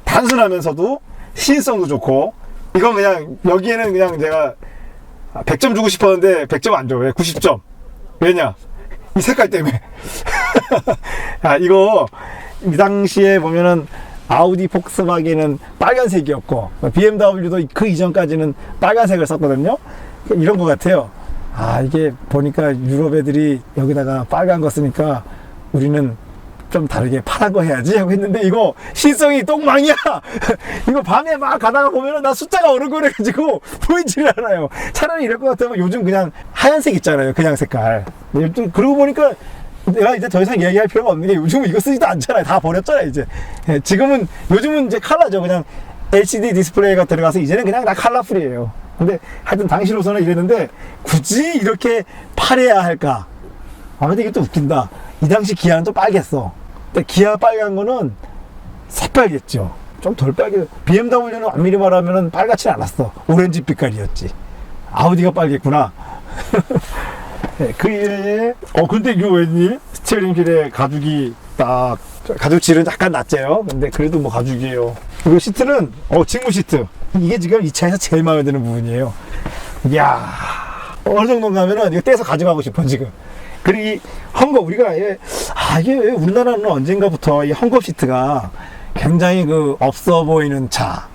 단순하면서도 시인성도 좋고, 이건 그냥 여기에는 그냥 제가 100점 주고 싶었는데 100점 안 줘. 왜? 90점. 왜냐? 이 색깔 때문에. 이거 이 당시에 보면은 아우디, 폭스바겐은 빨간색이었고 BMW도 그 이전까지는 빨간색을 썼거든요. 이런 것 같아요. 이게 보니까 유럽 애들이 여기다가 빨간 거 쓰니까 우리는 좀 다르게 파란 거 해야지 하고 했는데 이거 시성이 똥망이야. 이거 밤에 막 가다가 보면은 나 숫자가 어른거려가지고 보이지를 않아요. 차라리 이럴 것 같으면 요즘 그냥 하얀색 있잖아요. 그냥 색깔. 그러고 보니까 내가 이제 더 이상 얘기할 필요가 없는 게 요즘은 이거 쓰지도 않잖아요. 다 버렸잖아요 이제. 요즘은 이제 컬러죠. 그냥 LCD 디스플레이가 들어가서 이제는 그냥 다 컬러풀이에요. 근데 하여튼 당시로서는 이랬는데 굳이 이렇게 파래야 할까? 근데 이게 또 웃긴다. 이 당시 기아는 또 빨갰어. 근데 기아 빨간 거는 새빨갰죠. 좀 덜 빨개. BMW는 엄밀히 말하면 빨갛지 않았어. 오렌지 빛깔이었지. 아우디가 빨갰구나. 네, 그 이외에 근데 이거 웬일? 스티어링 휠에 가죽이 딱 가죽질은 약간 낫재요. 근데 그래도 뭐 가죽이에요. 그리고 시트는 직무 시트. 이게 지금 이 차에서 제일 마음에 드는 부분이에요. 이야, 어느 정도인가 하면은 이거 떼서 가져가고 싶어 지금. 그리고 이 헝겊 우리가 이게 우리나라는 언젠가부터 이 헝겊 시트가 굉장히 없어 보이는 차,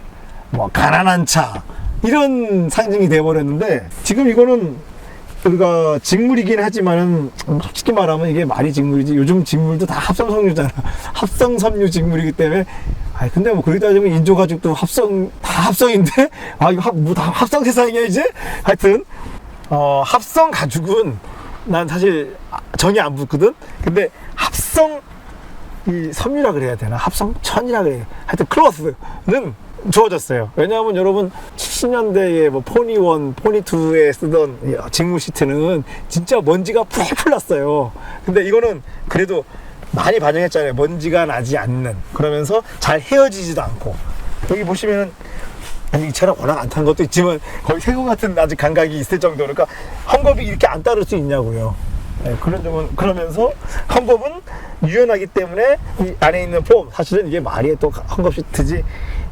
뭐 가난한 차 이런 상징이 돼버렸는데 지금 이거는 우리가 직물이긴 하지만은 솔직히 말하면 이게 말이 직물이지. 요즘 직물도 다 합성섬유잖아. 합성섬유 직물이기 때문에. 근데 뭐 그러다 보면 인조가죽도 다 합성인데? 이거 다 합성 세상이야 이제? 하여튼 합성 가죽은 난 사실 정이 안 붙거든. 근데 합성 이 섬유라 그래야 되나? 합성천이라 그래야 되나? 하여튼 클로스는 좋아졌어요. 왜냐하면 여러분 70년대에 뭐 포니1, 포니2에 쓰던 직무 시트는 진짜 먼지가 풀풀 났어요. 근데 이거는 그래도 많이 반영했잖아요. 먼지가 나지 않는. 그러면서 잘 헤어지지도 않고. 여기 보시면은 이 차랑 워낙 안 탄 것도 있지만 거의 새거 같은 아직 감각이 있을 정도로. 그러니까 헝겊이 이렇게 안 따를 수 있냐고요. 네, 그러면서 헝겊은 유연하기 때문에 이 안에 있는 폼, 사실은 이게 말이 또 헝겊 시트지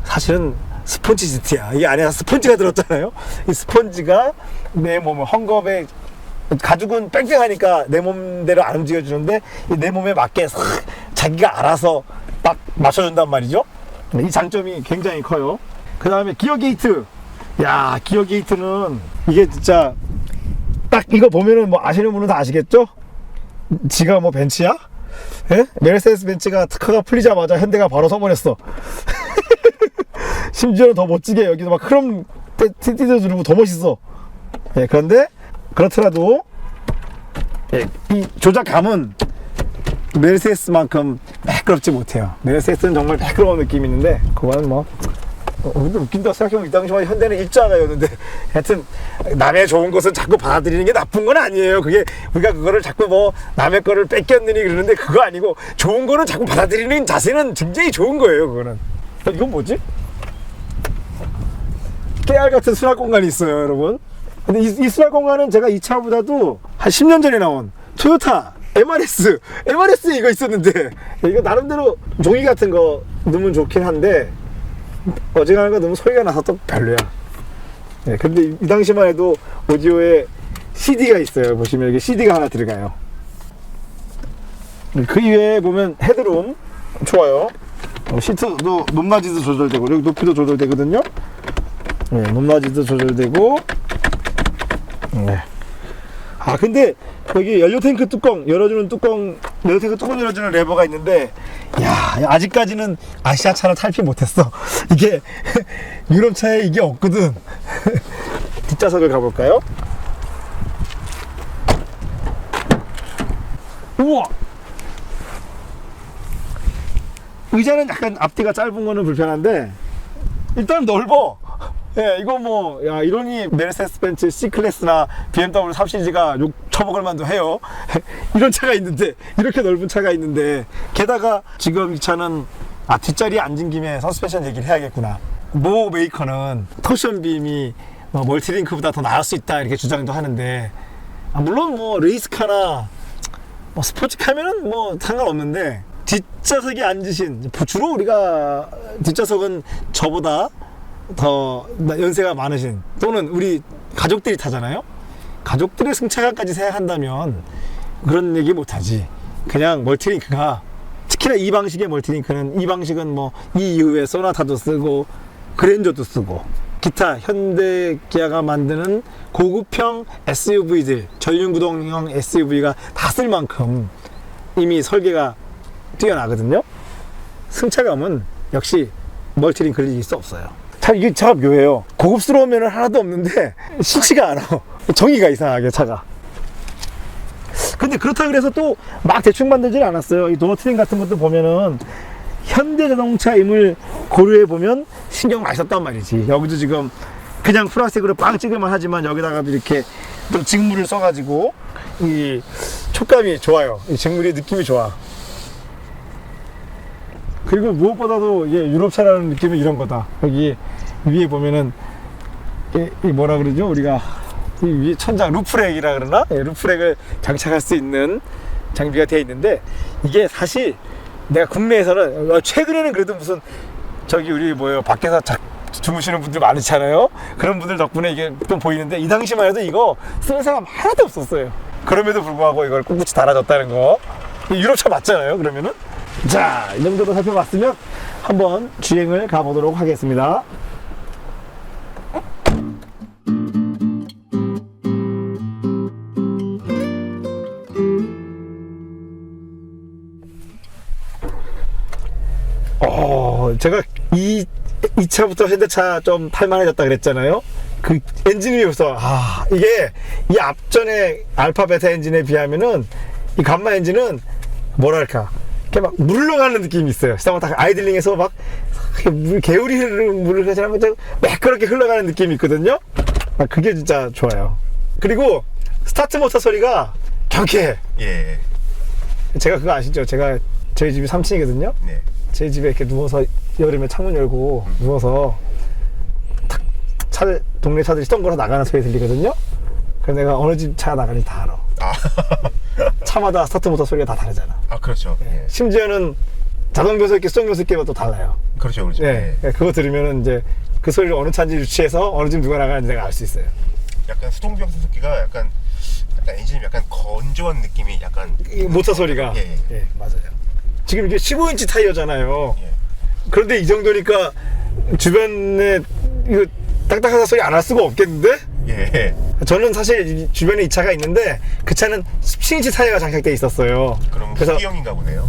사실은 스펀지 시트야. 이 안에 스펀지가 들었잖아요. 이 스펀지가 내 몸을 헝겊에 가죽은 뺑뺑하니까 내 몸대로 안 움직여주는데 내 몸에 맞게 자기가 알아서 딱 맞춰준단 말이죠. 이 장점이 굉장히 커요. 그 다음에 기어 게이트. 기어 게이트는 이게 진짜 딱 이거 보면은 뭐 아시는 분은 다 아시겠죠? 지가 뭐 벤츠야? 예? 메르세데스 벤츠가 특허가 풀리자마자 현대가 바로 서버렸어. 심지어는 더 멋지게 여기서 막 크롬 띠져주고 더 멋있어. 그런데 그렇더라도 이 조작감은 메르세데스만큼 매끄럽지 못해요. 메르세데스는 정말 매끄러운 느낌이 있는데 그거는 뭐 근데 웃긴다 생각해보면 이 당시만 현대는 일자가였는데 하여튼 남의 좋은 것은 자꾸 받아들이는 게 나쁜 건 아니에요. 그게 우리가 그거를 자꾸 뭐 남의 거를 뺏겼느니 그러는데 그거 아니고 좋은 거는 자꾸 받아들이는 자세는 굉장히 좋은 거예요. 그거는. 이건 뭐지? 깨알 같은 수납 공간이 있어요, 여러분. 근데 이 수납 공간은 제가 이 차보다도 한 10년 전에 나온 토요타 MRS에 이거 있었는데 이거 나름대로 종이 같은 거 넣으면 좋긴 한데 어지간한 거 너무 소리가 나서 또 별로야. 근데 이 당시만 해도 오디오에 CD가 있어요. 보시면 여기 CD가 하나 들어가요. 그 이외에 보면 헤드룸 좋아요. 시트도 높낮이도 조절되고 여기 높이도 조절되거든요. 높낮이도 조절되고. 근데 여기 연료탱크 뚜껑 열어주는 연료탱크 뚜껑 열어주는 레버가 있는데 아직까지는 아시아차를 탈피 못했어. 이게 유럽차에 이게 없거든. 뒷좌석을 가볼까요? 우와! 의자는 약간 앞뒤가 짧은 거는 불편한데 일단 넓어. 이거 뭐 이러니 메르세데스 벤츠 C클래스나 BMW 3 시리즈가 욕 처먹을 만도 해요. 이런 차가 있는데, 이렇게 넓은 차가 있는데, 게다가 지금 이 차는 뒷자리에 앉은 김에 서스펜션 얘기를 해야겠구나. 모 메이커는 토션 빔이 멀티링크보다 더 나을 수 있다 이렇게 주장도 하는데, 물론 뭐 레이스카나 뭐 스포츠카면은 뭐 상관없는데 뒷좌석에 앉으신, 주로 우리가 뒷좌석은 저보다 더 연세가 많으신 또는 우리 가족들이 타잖아요. 가족들의 승차감까지 생각한다면 그런 얘기 못하지. 그냥 멀티링크가, 특히나 이 방식의 멀티링크는, 이 방식은 뭐 이 이후에 소나타도 쓰고 그랜저도 쓰고 기타 현대 기아가 만드는 고급형 SUV들, 전륜구동형 SUV가 다 쓸 만큼 이미 설계가 뛰어나거든요. 승차감은 역시 멀티링크를 이길 수 없어요. 참 이게 차가 묘해요. 고급스러우면 하나도 없는데 싫지가 않아. 정의가 이상하게 차가. 근데 그렇다 그래서 또 막 대충 만들진 않았어요. 이 도어 트림 같은 것도 보면은 현대자동차임을 고려해 보면 신경 많이 썼단 말이지. 여기도 지금 그냥 플라스틱으로 빵 찍을만 하지만 여기다가도 이렇게 또 직물을 써가지고 이 촉감이 좋아요. 이 직물의 느낌이 좋아. 그리고 무엇보다도 이게 유럽차라는 느낌은 이런 거다. 여기 위에 보면은 이 뭐라 그러죠? 우리가 이 위에 천장 루프렉이라 그러나? 예, 루프렉을 장착할 수 있는 장비가 되어 있는데 이게 사실 내가 국내에서는 최근에는 그래도 무슨 저기 우리 뭐요 밖에서 주무시는 분들 많잖아요. 그런 분들 덕분에 이게 좀 보이는데 이 당시만 해도 이거 쓸 사람 하나도 없었어요. 그럼에도 불구하고 이걸 꿋꿋이 달아줬다는 거. 유럽차 맞잖아요. 그러면은 자, 이 정도로 살펴봤으면 한번 주행을 가보도록 하겠습니다. 제가 이 차부터 현대차 좀 탈만해졌다 그랬잖아요. 그 엔진이 벌써 이게 이 앞전에 알파 베타 엔진에 비하면은 이 감마 엔진은 뭐랄까 이렇게 막 물러가는 느낌이 있어요. 시다마다 아이들링에서 막 개울이 흐르는 물을 가지고 매끄럽게 흘러가는 느낌이 있거든요. 그게 진짜 좋아요. 그리고 스타트 모터 소리가 경쾌해. 예. 제가 그거 아시죠? 저희 집이 3층이거든요. 네. 제 집에 이렇게 누워서 여름에 창문 열고 누워서 동네 차들이 시동 걸어 나가는 소리 들리거든요. 그래서 내가 어느 집 차가 나가는지 다 알아. 차마다 스타트 모터 소리가 다 다르잖아. 그렇죠. 예. 심지어는 자동 변속기, 수동 변속기가 또 달라요. 그렇죠, 그렇죠. 예. 예. 그거 들으면은 이제 그 소리를 어느 차인지 유추해서 어느 집 누가 나가는지 내가 알 수 있어요. 약간 수동 변속기가 약간 엔진이 약간 건조한 느낌이 약간 모터 소리가. 예. 예, 맞아요. 지금 이게 15인치 타이어잖아요. 예. 그런데 이 정도니까 주변에 이거 딱딱하다 소리 안 할 수가 없겠는데? 예. 저는 사실 주변에 이 차가 있는데 그 차는 17인치 타이어가 장착되어 있었어요. 그럼 그래서 후기형인가 보네요.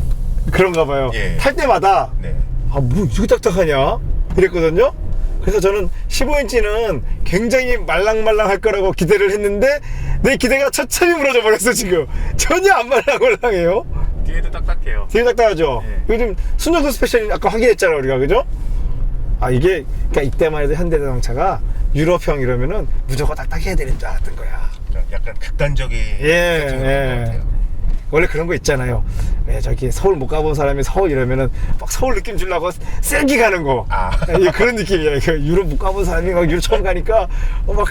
그런가 봐요. 예. 탈 때마다 네. 뭐 이렇게 딱딱하냐? 이랬거든요. 그래서 저는 15인치는 굉장히 말랑말랑할 거라고 기대를 했는데 내 기대가 처참히 무너져 버렸어. 지금 전혀 안 말랑말랑해요. 뒤에도 딱딱해요. 되게 딱딱하죠. 예. 요즘 순정도 스페셜 아까 확인했잖아 우리가, 그죠? 이게 그러니까 이때만 해도 현대자동차가 유럽형 이러면은 무조건 딱딱해야 되는 줄 알았던 거야. 약간 극단적인 세팅을 한것 같아요. 원래 그런 거 있잖아요. 왜 저기 서울 못 가본 사람이 서울 이러면은 막 서울 느낌 주려고 세게 가는 거. 예, 그런 느낌이야. 유럽 못 가본 사람이 막 유럽 처음 가니까 막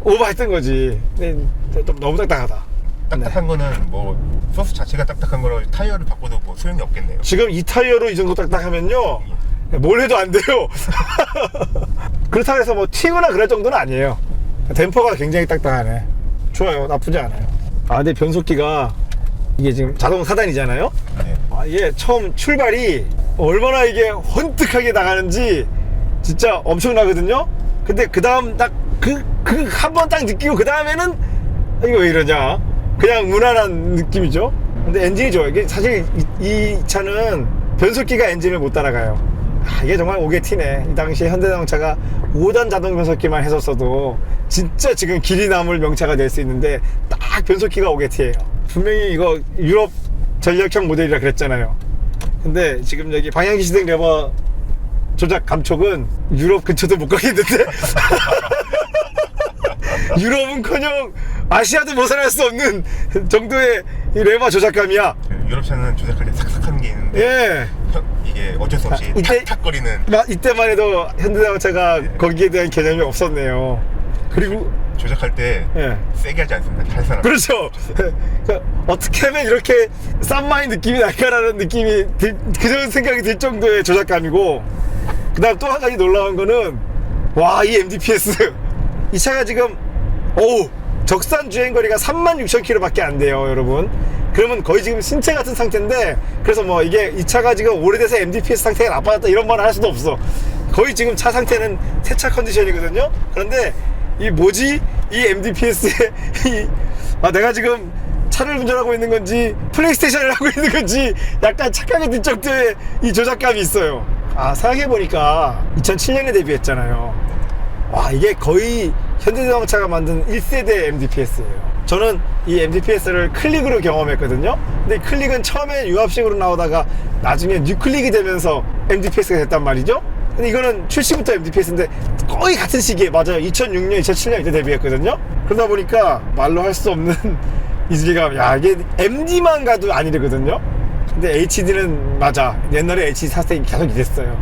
오버했던 거지. 근데 좀 너무 딱딱하다. 딱딱한 거는 뭐 소스 자체가 딱딱한 거라 타이어를 바꿔도 뭐 소용이 없겠네요. 지금 이 타이어로 이 정도 딱딱하면요 뭘 해도 안 돼요. 그렇다고 해서 뭐 튀거나 그럴 정도는 아니에요. 댐퍼가 굉장히 딱딱하네. 좋아요. 나쁘지 않아요. 근데 변속기가 이게 지금 자동 4단이잖아요. 네. 이게 처음 출발이 얼마나 이게 헌뜩하게 나가는지 진짜 엄청나거든요. 근데 그 다음 딱 한 번 딱 느끼고 그 다음에는 이거 왜 이러냐, 그냥 무난한 느낌이죠. 근데 엔진이 좋아요. 이게 사실 이 차는 변속기가 엔진을 못 따라가요. 이게 정말 오게 튀네. 이 당시에 현대자동차가 5단 자동 변속기만 했었어도 진짜 지금 길이 남을 명차가 될 수 있는데 딱 변속기가 오게 튀예요. 분명히 이거 유럽 전력형 모델이라 그랬잖아요. 근데 지금 여기 방향키 시등 레버 조작 감촉은 유럽 근처도 못 가겠는데? 유럽은커녕 아시아도 벗어날 수 없는 정도의 이 레버 조작감이야. 유럽차는 조작할 때 삭삭한 게 있는데 예. 이게 어쩔 수 없이 탁탁거리는. 이때만 해도 현대자동차가 거기에 대한 개념이 없었네요. 그리고 조작할 때 예. 세게 하지 않습니다. 탈 사람. 그렇죠. 그러니까 어떻게 하면 이렇게 싼마이 느낌이 날까라는 느낌이 그런 생각이 들 정도의 조작감이고, 그 다음 또 한 가지 놀라운 거는 이 MDPS 이 차가 지금 적산 주행거리가 36,000km 밖에 안 돼요, 여러분. 그러면 거의 지금 신체 같은 상태인데, 그래서 뭐 이게 이 차가 지금 오래돼서 MDPS 상태가 나빠졌다 이런 말을 할 수도 없어. 거의 지금 차 상태는 세차 컨디션이거든요. 그런데 이 뭐지? 이 MDPS에 내가 지금 차를 운전하고 있는 건지 플레이스테이션을 하고 있는 건지 약간 착각이 들 정도의 이 조작감이 있어요. 생각해보니까 2007년에 데뷔했잖아요. 와, 이게 거의 현대자동차가 만든 1세대 MDPS예요. 저는 이 MDPS를 클릭으로 경험했거든요. 근데 클릭은 처음에 유압식으로 나오다가 나중에 뉴클릭이 되면서 MDPS가 됐단 말이죠. 근데 이거는 출시부터 MDPS인데 거의 같은 시기에, 맞아요, 2006년, 2007년 이때 데뷔했거든요. 그러다 보니까 말로 할 수 없는 이질감. 야, 이게 MD만 가도 아니거든요. 근데 HD는 맞아, 옛날에 HD 샀을 때 계속 이랬어요.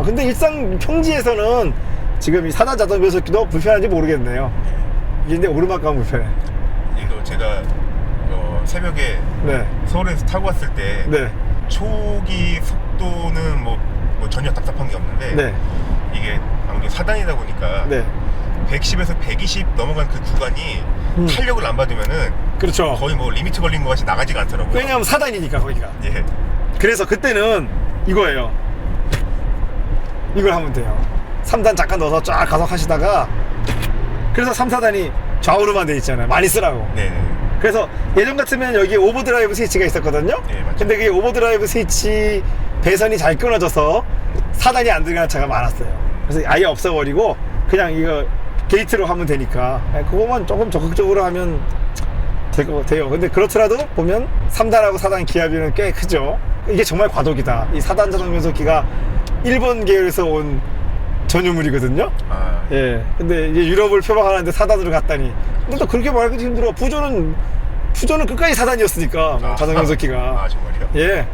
근데 일상 평지에서는 지금 이 4단 자동 변속기도 불편한지 모르겠네요. 이게 근데 오르막 가면 불편해. 이거 제가 새벽에 네. 서울에서 타고 왔을 때 네. 초기 속도는 뭐 전혀 답답한 게 없는데 네. 이게 아무래도 4단이다 보니까 네. 110에서 120 넘어간 그 구간이 탄력을 안 받으면은 그렇죠. 거의 뭐 리미트 걸린 것 같이 나가지가 않더라고요. 왜냐면 4단이니까 거기가. 예. 그래서 그때는 이거예요. 이걸 하면 돼요. 3단 잠깐 넣어서 쫙 가속하시다가, 그래서 3, 4단이 좌우로만 돼 있잖아요. 많이 쓰라고. 네. 그래서 예전 같으면 여기 오버드라이브 스위치가 있었거든요. 네, 맞죠. 근데 그게 오버드라이브 스위치 배선이 잘 끊어져서 4단이 안 들어가는 차가 많았어요. 그래서 아예 없애버리고 그냥 이거 게이트로 하면 되니까 그거만 조금 적극적으로 하면 돼요. 근데 그렇더라도 보면 3단하고 4단 기압비는 꽤 크죠. 이게 정말 과도기다. 이 4단 자동 변속기가 일본 계열에서 온 전유물이거든요. 예. 근데 이제 유럽을 표방하는데 4단으로 갔다니. 근데 또 그렇게 말하기 힘들어. 푸조는 끝까지 4단이었으니까 자동 변속기가. 정말요? 예.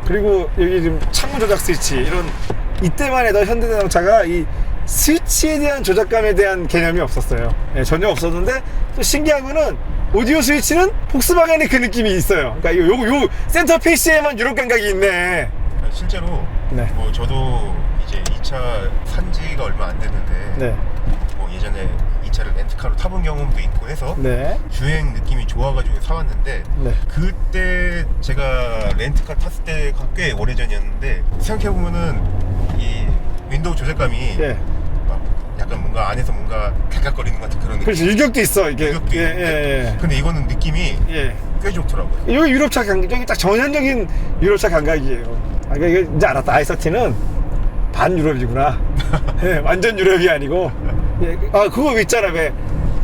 그리고 여기 지금 창문 조작 스위치, 이런, 이때만 해도 현대자동차가 이 스위치에 대한 조작감에 대한 개념이 없었어요. 예, 전혀 없었는데, 또 신기한 거는 오디오 스위치는 폭스바겐의 그 느낌이 있어요. 그러니까 요 센터 페이스에만 유럽 감각이 있네. 실제로 네. 뭐 저도 이제 이 차 산 지가 얼마 안 됐는데 네. 뭐 예전에 이 차를 렌트카로 타본 경험도 있고 해서 네. 주행 느낌이 좋아가지고 사왔는데 네. 그때 제가 렌트카 탔을 때가 꽤 오래전이었는데 생각해보면은 이 윈도우 조작감이 예. 막 약간 뭔가 안에서 뭔가 각각거리는 것 같은 그런 느낌. 그렇죠. 유격도 있어, 이게. 유격도 예, 있는데 예, 근데 이거는 느낌이 예. 꽤 좋더라고요. 여기 유럽차 감각, 여기 딱 전형적인 유럽차 감각이에요. 그러니까 이게 이제 알았다. i30는 반 유럽이구나. 예, 완전 유럽이 아니고. 예, 그거 있잖아. 왜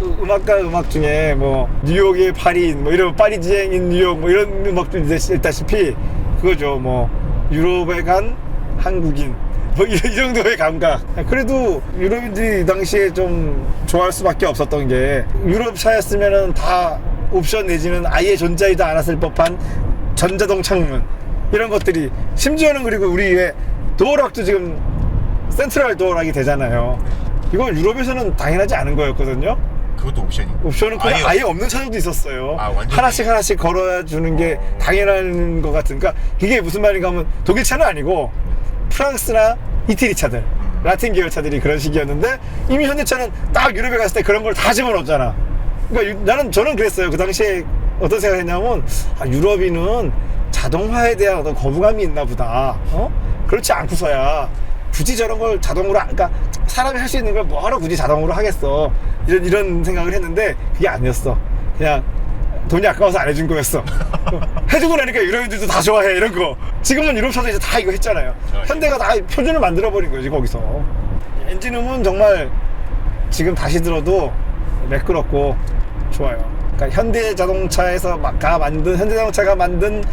음악가 음악 중에 뭐 뉴욕의 파리, 뭐 이런 파리지앵인 뉴욕, 뭐 이런 음악도 있다시피 그거죠. 뭐 유럽에 간 한국인, 뭐 이 정도의 감각. 그래도 유럽인들이 이 당시에 좀 좋아할 수밖에 없었던 게, 유럽 차였으면은 다 옵션 내지는 아예 존재하지도 않았을 법한 전자동 창문, 이런 것들이, 심지어는 그리고 우리 왜 도어락도 지금 센트럴 도어락이 되잖아요. 이건 유럽에서는 당연하지 않은 거였거든요. 그것도 옵션이. 옵션은 그냥 아예 없는 차들도 있었어요. 완전히. 하나씩 걸어주는 게 당연한 것 같은. 그러니까 이게 무슨 말인가 하면 독일 차는 아니고 프랑스나 이태리 차들, 라틴 계열 차들이 그런 식이었는데, 이미 현대차는 딱 유럽에 갔을 때 그런 걸 다 집어넣었잖아. 그러니까 저는 그랬어요. 그 당시에 어떤 생각을 했냐면, 유럽인은 자동화에 대한 어떤 거부감이 있나 보다. 그렇지 않고서야 굳이 저런 걸 자동으로, 그러니까 사람이 할 수 있는 걸 뭐하러 굳이 자동으로 하겠어, 이런 생각을 했는데, 그게 아니었어. 그냥 돈이 아까워서 안 해준 거였어. 해주고 나니까 유럽인들도 다 좋아해, 이런 거. 지금은 유럽차도 이제 다 이거 했잖아요. 현대가 다 표준을 만들어버린 거지, 거기서. 엔진음은 정말 지금 다시 들어도 매끄럽고 좋아요. 그러니까 현대자동차에서 현대자동차가 만든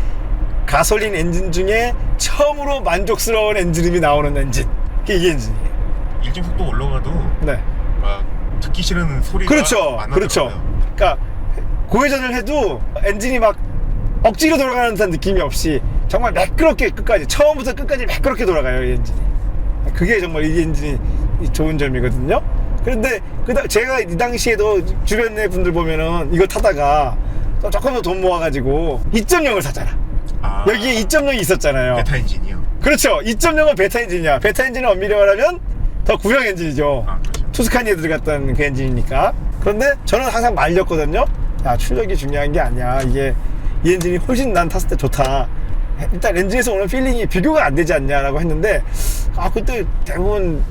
가솔린 엔진 중에 처음으로 만족스러운 엔진음이 나오는 엔진, 이게 엔진이에요. 일정 속도 올라가도 네. 막 듣기 싫은 소리가 그렇죠. 안 그렇죠. 나더라고요. 그러니까 고회전을 해도 엔진이 막 억지로 돌아가는 듯한 느낌이 없이 정말 매끄럽게 끝까지, 처음부터 끝까지 매끄럽게 돌아가요, 이 엔진이. 그게 정말 이 엔진이 좋은 점이거든요. 그런데 제가 이 당시에도 주변의 분들 보면은 이거 타다가 조금 더 돈 모아가지고 2.0을 샀잖아. 여기에 2.0이 있었잖아요. 베타 엔진이요. 그렇죠. 2.0은 베타 엔진이야. 베타 엔진은 엄밀히 말하면 더 구형 엔진이죠. 그렇죠. 투스카니에 들어갔던 그 엔진이니까. 그런데 저는 항상 말렸거든요. 야, 출력이 중요한 게 아니야. 이 엔진이 훨씬 난 탔을 때 좋다. 일단 렌즈에서 오는 필링이 비교가 안 되지 않냐라고 했는데, 그때 대부분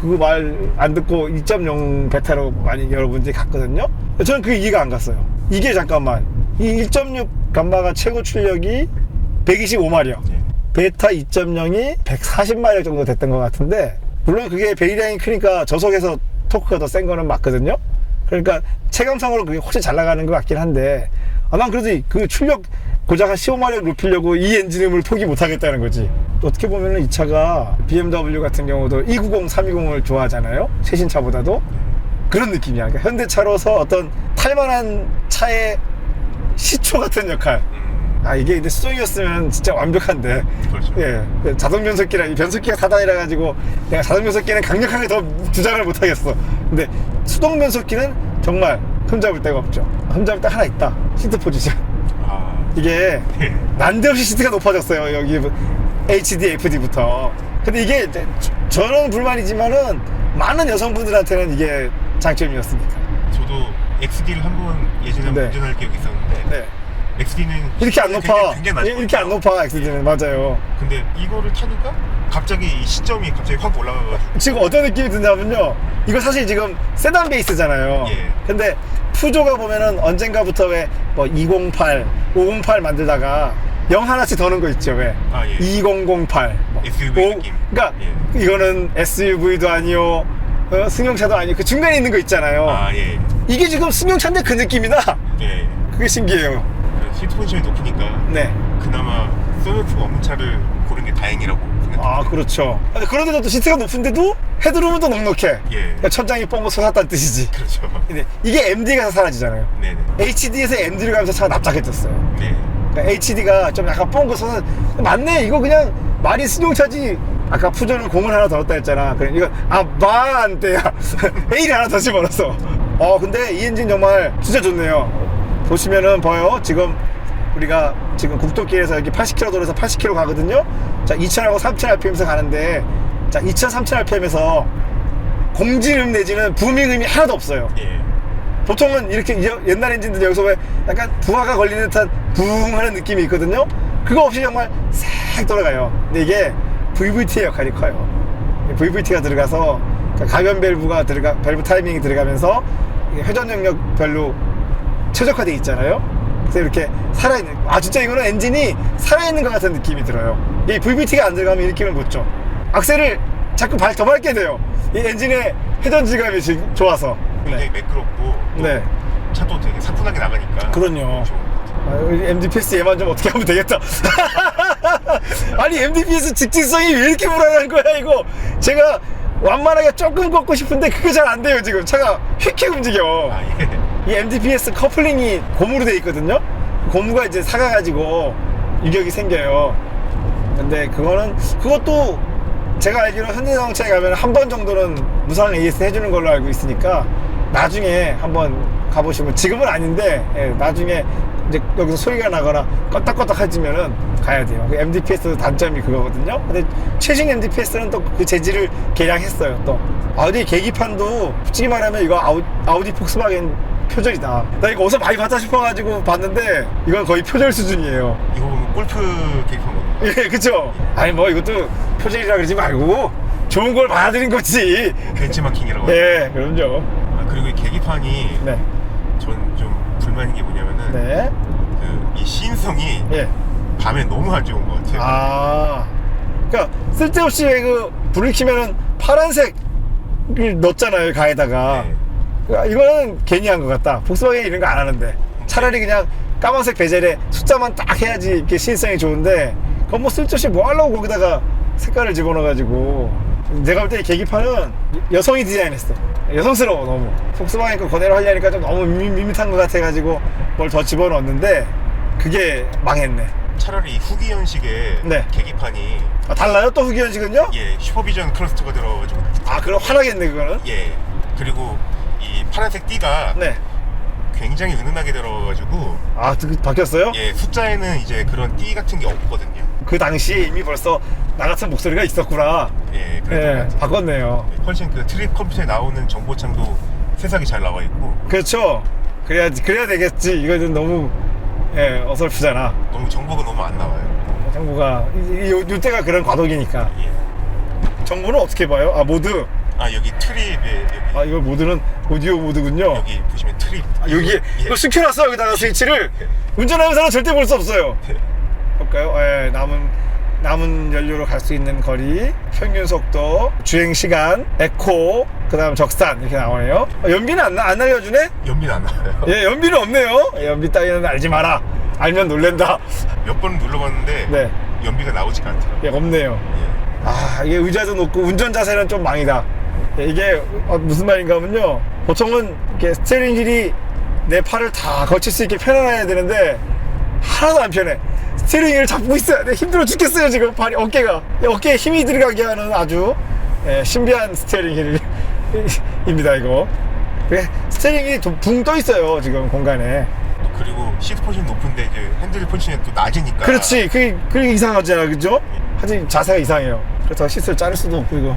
그거 말 안 듣고 2.0 베타로 많이 여러분들이 갔거든요. 저는 그게 이해가 안 갔어요. 이게 잠깐만, 이 1.6 감마가 최고 출력이 125마력, 베타 2.0이 140마력 정도 됐던 것 같은데, 물론 그게 배기량이 크니까 저속에서 토크가 더 센 거는 맞거든요. 그러니까 체감상으로 그게 훨씬 잘 나가는 것 같긴 한데, 난 그래도 그 출력 고작 한 15마력 높이려고 이 엔진음을 포기 못 하겠다는 거지. 어떻게 보면은 이 차가 BMW 같은 경우도 290, 320을 좋아하잖아요. 최신 차보다도. 그런 느낌이야. 그러니까 현대차로서 어떤 탈만한 차의 시초 같은 역할. 이게 근데 수동이었으면 진짜 완벽한데. 그렇죠. 예. 자동 변속기라, 이 변속기가 사단이라 가지고 내가 자동 변속기는 강력하게 더 주장을 못 하겠어. 근데 수동 변속기는 정말 흠잡을 데가 없죠. 흠잡을 데 하나 있다. 시트 포지션. 이게 난데없이 시트가 높아졌어요. 여기 HD, FD부터. 근데 이게 저는 불만이지만은 많은 여성분들한테는 이게 장점이었으니까. 저도 XD를 한번 예전에 네. 운전할 기억이 있었는데 네. XD는 이렇게 안 높아. 굉장히 낮거든요. 이렇게 안 높아, XD는. 맞아요. 근데 이거를 타니까 갑자기 이 시점이 갑자기 확 올라가가지고 지금 어떤 느낌이 드냐면요. 이거 사실 지금 세단 베이스잖아요. 예. 근데 푸조가 보면은 언젠가부터 왜 뭐 208, 508 만들다가 0 하나씩 더 넣은 거 있죠. 왜? 예. 2008. 뭐 SUV 느낌. 그러니까 예. 이거는 SUV도 아니요. 승용차도 아니고 그 중간에 있는 거 있잖아요. 예. 이게 지금 승용차인데 그 느낌이다. 예. 그게 신기해요. 시트 포지션이 높으니까 네. 그나마 썬루프가 없는 차를 고른 게 다행이라고 생각합니다. 그렇죠. 근데 그런데도 또 시트가 높은데도 헤드룸은 또 넉넉해. 예. 그러니까 천장이 뻥거 솟았다는 뜻이지. 그렇죠. 근데 이게 MD 가서 사라지잖아요. 네네. HD에서 MD를 가면서 차가 납작해졌어요. 네. 그러니까 HD가 좀 약간 뻥거 솟아. 맞네. 이거 그냥 말이 승용차지. 아까 푸조는 공을 하나 더 넣었다 했잖아. 그래 이거 만대야. A를 하나 더 집어넣었어. 근데 이 엔진 정말 진짜 좋네요. 보시면은 봐요. 지금 우리가 지금 국도길에서 여기 80km 도로에서 80km 가거든요. 자, 2000하고 3000rpm에서 가는데, 자, 2000, 3000rpm에서 공진음 내지는 부밍음이 하나도 없어요. 예. 보통은 이렇게 옛날 엔진들 여기서 왜 약간 부하가 걸리는 듯한 붕 하는 느낌이 있거든요. 그거 없이 정말 싹 돌아가요. 근데 이게 VVT의 역할이 커요. VVT가 들어가서 가변 밸브 타이밍이 들어가면서 회전 영역 별로 최적화되어 있잖아요. 그래서 이렇게 살아있는, 진짜 이거는 엔진이 살아있는 것 같은 느낌이 들어요. 이 VVT가 안 들어가면 이 느낌을 못 줘. 악셀을 자꾸 더 밟게 돼요. 이 엔진의 회전 질감이 지금 좋아서. 굉장히 매끄럽고 또 네. 차도 되게 사뿐하게 나가니까 그럼요. MDPS 얘만 좀 어떻게 하면 되겠다. 아니 MDPS 직진성이 왜 이렇게 불안한 거야 이거. 제가 완만하게 조금 걷고 싶은데 그게 잘 안 돼요. 지금 차가 휙휙 움직여. 예. 이 MDPS 커플링이 고무로 돼 있거든요. 고무가 이제 사가가지고 유격이 생겨요. 근데 그것도 제가 알기로 현대자동차에 가면 한 번 정도는 무상 AS 해주는 걸로 알고 있으니까 나중에 한번 가보시면, 지금은 아닌데 나중에 이제 여기서 소리가 나거나 껐닥껐닥해지면은 가야 돼요. 그 MDPS 단점이 그거거든요. 근데 최신 MDPS는 또 그 재질을 개량했어요. 또 아우디 계기판도 솔직히 말하면 이거 아우디 폭스바겐 표절이다. 나 이거 어디서 많이 봤다 싶어가지고 봤는데 이건 거의 표절 수준이에요. 이거 보면 골프 계기판거든요. 예, 그쵸? 아니 뭐 이것도 표절이라 그러지 말고 좋은 걸 받아들인 거지. 벤치마킹이라고. 예, 그럼요. 그리고 이 계기판이 네. 전 좀 불만인 게 뭐냐면은 네. 이 시인성이 예. 밤에 너무 안 좋은 것 같아요. 그러니까 쓸데없이 그 불을 켜면은 파란색을 넣었잖아요, 가에다가. 네. 그러니까 이거는 괜히 한 것 같다. 폭스바겐이 이런 거 안 하는데 차라리 그냥 까만색 베젤에 숫자만 딱 해야지 이렇게 시인성이 좋은데, 그건 뭐 쓸데없이 뭐 하려고 거기다가 색깔을 집어넣어가지고. 내가 볼 때 이 계기판은 여성이 디자인했어. 여성스러워 너무. 폭스바겐 거 그대로 하려니까 좀 너무 밋밋한 것 같아가지고 뭘 더 집어넣었는데 그게 망했네. 차라리 후기 연식의 네. 계기판이 달라요? 또 후기 연식은요? 예, 슈퍼비전 클러스터가 들어가지고 그럼 화나겠네 그거는. 예. 그리고 이 파란색 띠가 네. 굉장히 은은하게 들어가지고 바뀌었어요? 예, 숫자에는 이제 그런 띠 같은 게 없거든요. 그 당시에 이미 벌써 나 같은 목소리가 있었구나. 예, 예, 바꿨네요. 훨씬 그 트립 컴퓨터에 나오는 정보창도 세상에 잘 나와 있고 그렇죠. 그래야 되겠지. 이거는 너무 어설프잖아. 너무 정보가 너무 안 나와요. 정부가 이때가 그런 과도기니까. 예. 정부는 어떻게 봐요? 아 모드. 아 여기 트립에 여기 아 이거 모드는 오디오 모드군요. 여기 보시면 트립. 아, 여기에 예. 이거 시켜놨어 여기다가 스위치를. 운전하면서는 절대 볼 수 없어요. 볼까요? 예, 남은 연료로 갈 수 있는 거리, 평균 속도, 주행 시간, 에코, 그다음 적산 이렇게 나오네요. 연비는 안 알려주네? 연비는 안 나와요. 예, 연비는 없네요. 예, 연비 따위는 알지 마라. 알면 놀랜다. 몇 번 눌러봤는데 네. 연비가 나오지가 않더라고요. 예, 없네요. 예. 아, 이게 의자도 높고 운전 자세는 좀 망이다. 예, 이게 무슨 말인가 하면요. 보통은 이렇게 스티어링 휠이 내 팔을 다 거칠 수 있게 편안해야 되는데 하나도 안 편해. 스티어링 휠을 잡고 있어야 돼. 힘들어 죽겠어요 지금 발이 어깨에 힘이 들어가게 하는 아주 신비한 스티어링 휠입니다 이거. 스티어링 휠이 붕 떠 있어요 지금 공간에. 또 그리고 시트 포지션 높은데 이제 핸들 포지션이 또 낮으니까. 그렇지. 그게 이상하잖아 그죠? 하여튼 자세가 이상해요. 그래서 시트를 자를 수도 없고 이거.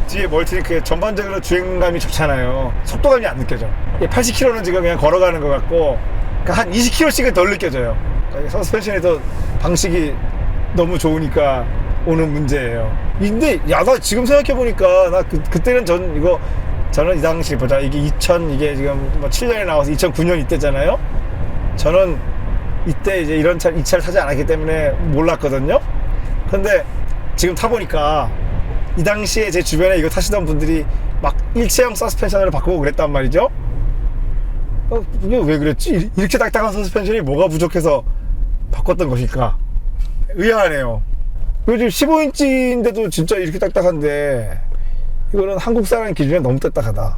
뒤에 멀티링크 전반적으로 주행감이 좋잖아요. 속도감이 안 느껴져. 80km는 지금 그냥 걸어가는 것 같고 그러니까 한 20km씩은 덜 느껴져요. 그러니까 서스펜션에도 방식이 너무 좋으니까 오는 문제예요. 근데 야 나 지금 생각해보니까 나 그때는 저는 이 당시 보자 이게 이게 지금 뭐 7년에 나와서 2009년 이때잖아요. 저는 이때 이제 이 차를 타지 않았기 때문에 몰랐거든요. 근데 지금 타보니까 이 당시에 제 주변에 이거 타시던 분들이 막 일체형 서스펜션으로 바꾸고 그랬단 말이죠. 이게 왜 그랬지? 이렇게 딱딱한 서스펜션이 뭐가 부족해서 바꿨던 것일까? 의아하네요. 요즘 15인치인데도 진짜 이렇게 딱딱한데 이거는 한국 사람 기준에 너무 딱딱하다.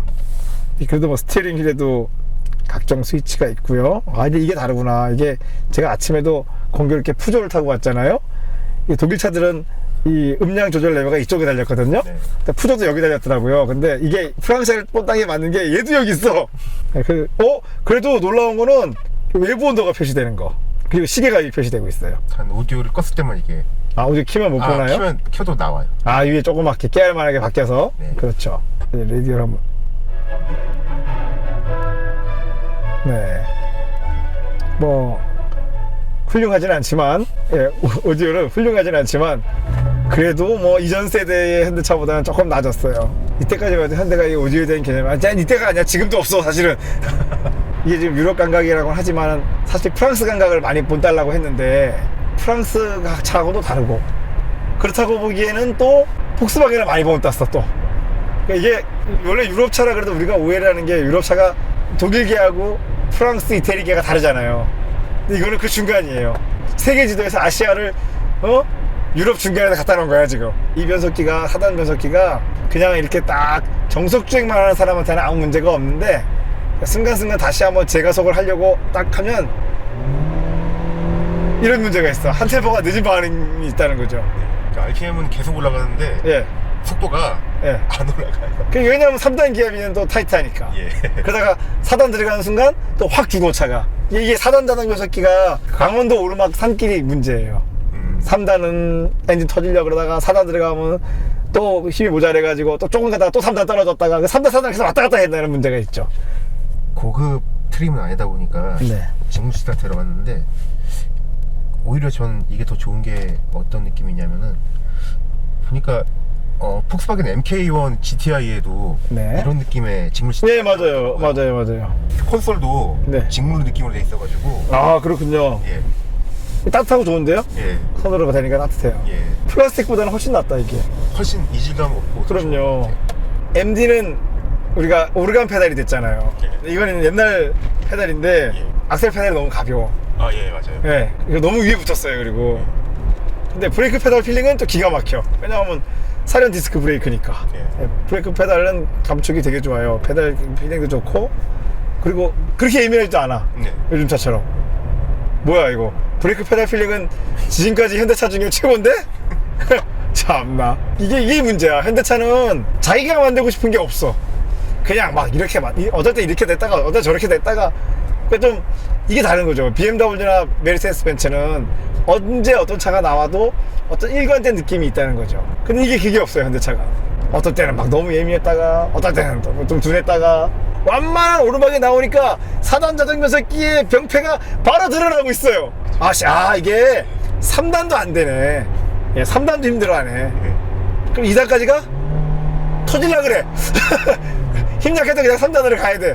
그래도 뭐 스티어링 휠에도 각종 스위치가 있고요. 아 근데 이게 다르구나. 이게 제가 아침에도 공교롭게 푸조를 타고 왔잖아요. 이 독일 차들은 이 음량 조절 레버가 이쪽에 달렸거든요. 네. 푸조도 여기 달렸더라고요. 근데 이게 프랑스에 뻔땅에 맞는 게 얘도 여기 있어. 그래도 놀라운 거는 외부 온도가 표시되는 거. 그리고 시계가 표시되고 있어요. 한 오디오를 껐을 때만 이게. 아, 오디오 키면 못 보나요? 키면 켜도 나와요. 아, 위에 조그맣게 깨알만하게 바뀌어서. 네. 그렇죠. 이제 라디오를 한번. 네. 뭐 훌륭하진 않지만, 예, 오디오는 훌륭하진 않지만, 그래도 뭐 이전 세대의 현대차보다는 조금 낮았어요. 이때까지만 해도 현대가 이 오디오에 대한 개념이, 이때가 아니야. 지금도 없어, 사실은. 이게 지금 유럽 감각이라고 하지만, 사실 프랑스 감각을 많이 본달라고 했는데, 프랑스 차하고도 다르고, 그렇다고 보기에는 또, 폭스바겐을 많이 본땄어, 또. 그러니까 이게, 원래 유럽차라 그래도 우리가 오해를 하는 게, 유럽차가 독일계하고 프랑스, 이태리계가 다르잖아요. 근데 이거는 그 중간이에요. 세계 지도에서 아시아를 유럽 중간에다 갖다 놓은 거야 지금. 이 변속기가 4단 변속기가 그냥 이렇게 딱 정석 주행만 하는 사람한테는 아무 문제가 없는데 순간순간 다시 한번 재가속을 하려고 딱 하면 이런 문제가 있어. 한 템포가 늦은 반응이 있다는 거죠. RPM은 계속 올라가는데 예. 속도가 예. 안 올라가요. 왜냐하면 3단 기압이면 또 타이트하니까. 예. 그러다가 4단 들어가는 순간 또 확 죽어 차가. 이게 4단 자동 변속기가 강원도 오르막 산길이 문제예요. 3단은 엔진 터지려고 그러다가 4단 들어가면 또 힘이 모자라가지고 또 조금 가다가 또 3단 떨어졌다가 3단 4단 계속 왔다 갔다 해야 되는 문제가 있죠. 고급 트림은 아니다 보니까 네. 직무 스타트로 봤는데 오히려 전 이게 더 좋은 게 어떤 느낌이냐면은 보니까 폭스바겐 MK1 GTI에도 네. 이런 느낌의 직물 시트. 네, 맞아요. 맞아요. 콘솔도 네. 직물 느낌으로 돼 있어가지고. 아, 그렇군요. 예. 따뜻하고 좋은데요? 예. 손으로 되니까 따뜻해요. 예. 플라스틱보다는 훨씬 낫다, 이게. 훨씬 이질감 없고. 더 좋은 것 그럼요. 같아요. MD는 우리가 오르간 페달이 됐잖아요. 예. 이거는 옛날 페달인데 예. 악셀 페달이 너무 가벼워. 아, 예, 맞아요. 예, 이거 너무 위에 붙었어요. 그리고 근데 브레이크 페달 필링은 또 기가 막혀. 왜냐하면 사륜 디스크 브레이크니까. 예. 예, 브레이크 페달은 감촉이 되게 좋아요. 페달 필링도 좋고 그리고 그렇게 예민하지도 않아. 네. 요즘 차처럼. 뭐야 이거? 브레이크 페달 필링은 지금까지 현대차 중에 최고인데? 참나. 이게 문제야. 현대차는 자기가 만들고 싶은 게 없어. 그냥 막 이렇게 어떨 때 이렇게 됐다가 어떨 때 저렇게 됐다가 좀 이게 다른 거죠. BMW나 메르세데스 벤츠는 언제 어떤 차가 나와도 어떤 일관된 느낌이 있다는 거죠. 근데 이게 그게 없어요. 현대차가. 어떨 때는 막 너무 예민했다가 어떨 때는 좀 둔했다가 완만한 오르막이 나오니까 4단 자동 변속기의 병폐가 바로 드러나고 있어요. 이게 3단도 안 되네. 예, 3단도 힘들어하네. 네. 그럼 2단까지 가? 터질라 그래. 힘 약해도 그냥 3단으로 가야 돼.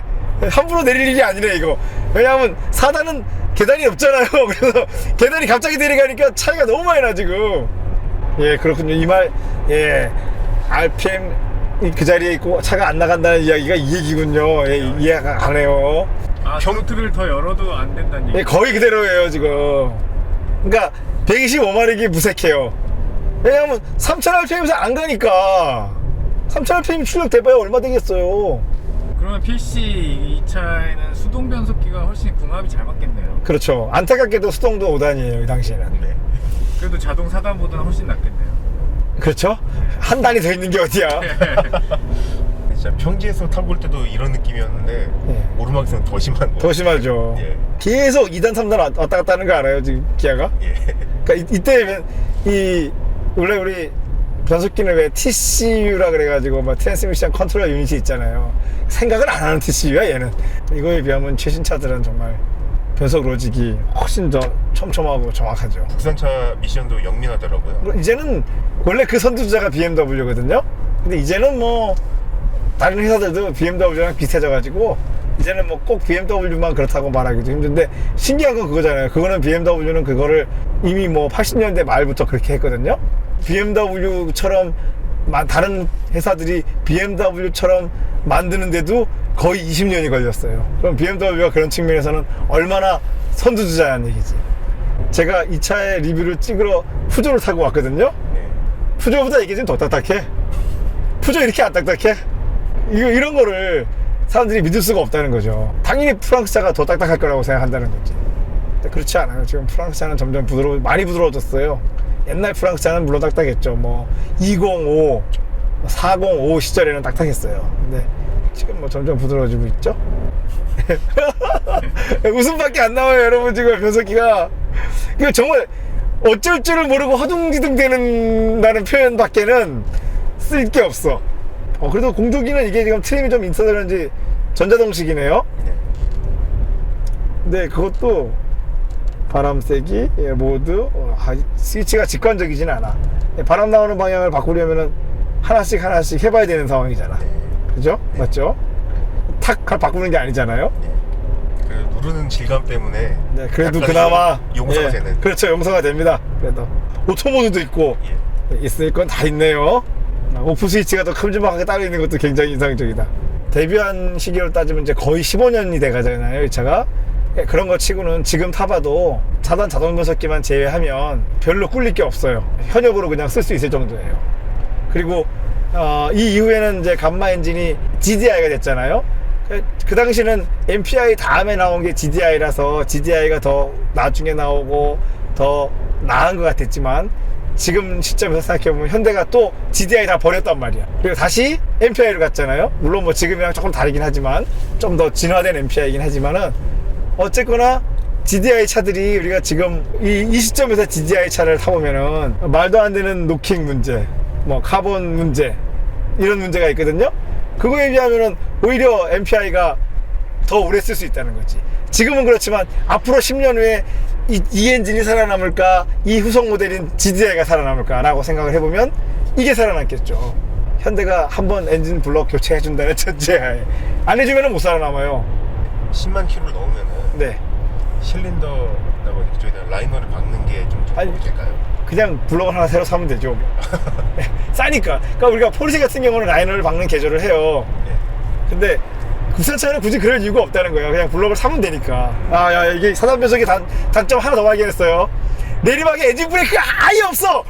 함부로 내릴 일이 아니네 이거. 왜냐하면 4단은 계단이 없잖아요. 그래서 계단이 갑자기 내려가니까 차이가 너무 많이 나 지금. 예, 그렇군요. 이 말, 예, RPM 그 자리에 있고 차가 안 나간다는 이야기가 이 얘기군요. 예, 이해가 안 해요. 아, 트로트를 더 열어도 안 된다는 예, 얘기. 거의 그대로예요 지금. 그러니까 125마력이 무색해요. 왜냐하면 3000rpm에서 안 가니까. 3000rpm 출력 돼봐야 얼마 되겠어요. 그러면 PC 이 차에는 수동 변속기가 훨씬 궁합이 잘 맞겠네요. 그렇죠. 안타깝게도 수동도 5단이에요 이 당시에는. 네. 그래도 자동 4단보다는 훨씬 낫겠네요. 그렇죠. 한 단이 더 있는 게 어디야. 진짜 평지에서 타고 올 때도 이런 느낌이었는데 예. 오르막에서는 더 심한 거. 더 심하죠. 예. 계속 2단 3단 왔다 갔다 하는 거 알아요 지금 기아가? 예. 그러니까 이때 원래 우리 변속기는 왜 TCU라 그래가지고 막 트랜스미션 컨트롤 유닛이 있잖아요. 생각을 안 하는 TCU야 얘는. 이거에 비하면 최신 차들은 정말 변속 로직이 훨씬 더 촘촘하고 정확하죠. 국산차 미션도 영민하더라고요. 이제는 원래 그 선두주자가 BMW거든요. 근데 이제는 뭐 다른 회사들도 BMW랑 비슷해져가지고 이제는 뭐 꼭 BMW만 그렇다고 말하기도 힘든데 신기한 건 그거잖아요. 그거는 BMW는 그거를 이미 뭐 80년대 말부터 그렇게 했거든요. BMW처럼 다른 회사들이 BMW처럼 만드는데도 거의 20년이 걸렸어요. 그럼 BMW가 그런 측면에서는 얼마나 선두주자라는 얘기지. 제가 이 차의 리뷰를 찍으러 푸조를 타고 왔거든요. 네. 푸조보다 이게 좀 더 딱딱해. 푸조 이렇게 안 딱딱해? 이런 거를 사람들이 믿을 수가 없다는 거죠. 당연히 프랑스차가 더 딱딱할 거라고 생각한다는 거지. 근데 그렇지 않아요. 지금 프랑스차는 점점 많이 부드러워졌어요. 옛날 프랑스차는 물론 딱딱했죠. 뭐 205, 405 시절에는 딱딱했어요. 근데 지금 뭐 점점 부드러워지고 있죠. 웃음밖에 안 나와요, 여러분. 지금 변속기가 이거 정말 어쩔 줄을 모르고 허둥지둥 되는다는 표현밖에는 쓸 게 없어. 그래도 공조기는 이게 지금 트림이 좀 있어서 그런지 전자동식이네요. 네. 근데 그것도 바람 세기, 예, 모드, 스위치가 직관적이진 않아. 예, 바람 나오는 방향을 바꾸려면은 하나씩 해봐야 되는 상황이잖아. 네. 그죠? 네. 맞죠? 탁 바꾸는 게 아니잖아요. 네. 그 누르는 질감 때문에 네, 그래도 약간의 그나마 용서가 예, 되는. 그렇죠, 용서가 됩니다. 그래도 오토모드도 있고 예. 있을 건 다 있네요. 오프 스위치가 더 큼지막하게 따로 있는 것도 굉장히 인상적이다. 데뷔한 시기로 따지면 이제 거의 15년이 돼 가잖아요, 이 차가. 예, 그런 거 치고는 지금 타봐도 4단 자동 변속기만 제외하면 별로 꿀릴 게 없어요. 현역으로 그냥 쓸 수 있을 정도예요. 그리고 이 이후에는 이제 감마 엔진이 GDI가 됐잖아요. 그 당시는 MPI 다음에 나온 게 GDI라서 GDI가 더 나중에 나오고 더 나은 것 같았지만 지금 시점에서 생각해보면 현대가 또 GDI 다 버렸단 말이야. 그리고 다시 MPI로 갔잖아요. 물론 뭐 지금이랑 조금 다르긴 하지만 좀 더 진화된 MPI이긴 하지만은 어쨌거나 GDI 차들이 우리가 지금 이 시점에서 GDI 차를 타보면은 말도 안 되는 노킹 문제, 뭐 카본 문제 이런 문제가 있거든요. 그거에 비하면은 오히려 MPI가 더 오래 쓸 수 있다는 거지. 지금은 그렇지만 앞으로 10년 후에 이 엔진이 살아남을까, 이 후속 모델인 GDI가 살아남을까 라고 생각을 해보면 이게 살아남겠죠. 현대가 한번 엔진 블록 교체해준다는 전제하에 안 해주면 못 살아남아요. 10만 킬로를 넣으면은 네, 실린더라고 이쪽에다 라이너를 박는 게 좀 아니, 될까요? 그냥 블록을 하나 새로 사면 되죠. 싸니까. 그러니까 우리가 포르쉐 같은 경우는 라이너를 박는 개조를 해요. 네. 근데 국산차는 굳이 그럴 이유가 없다는 거예요. 그냥 블록을 사면 되니까. 야, 이게 사단 변속의 단점 하나 더 발견했어요. 내리막에 엔진 브레이크가 아예 없어.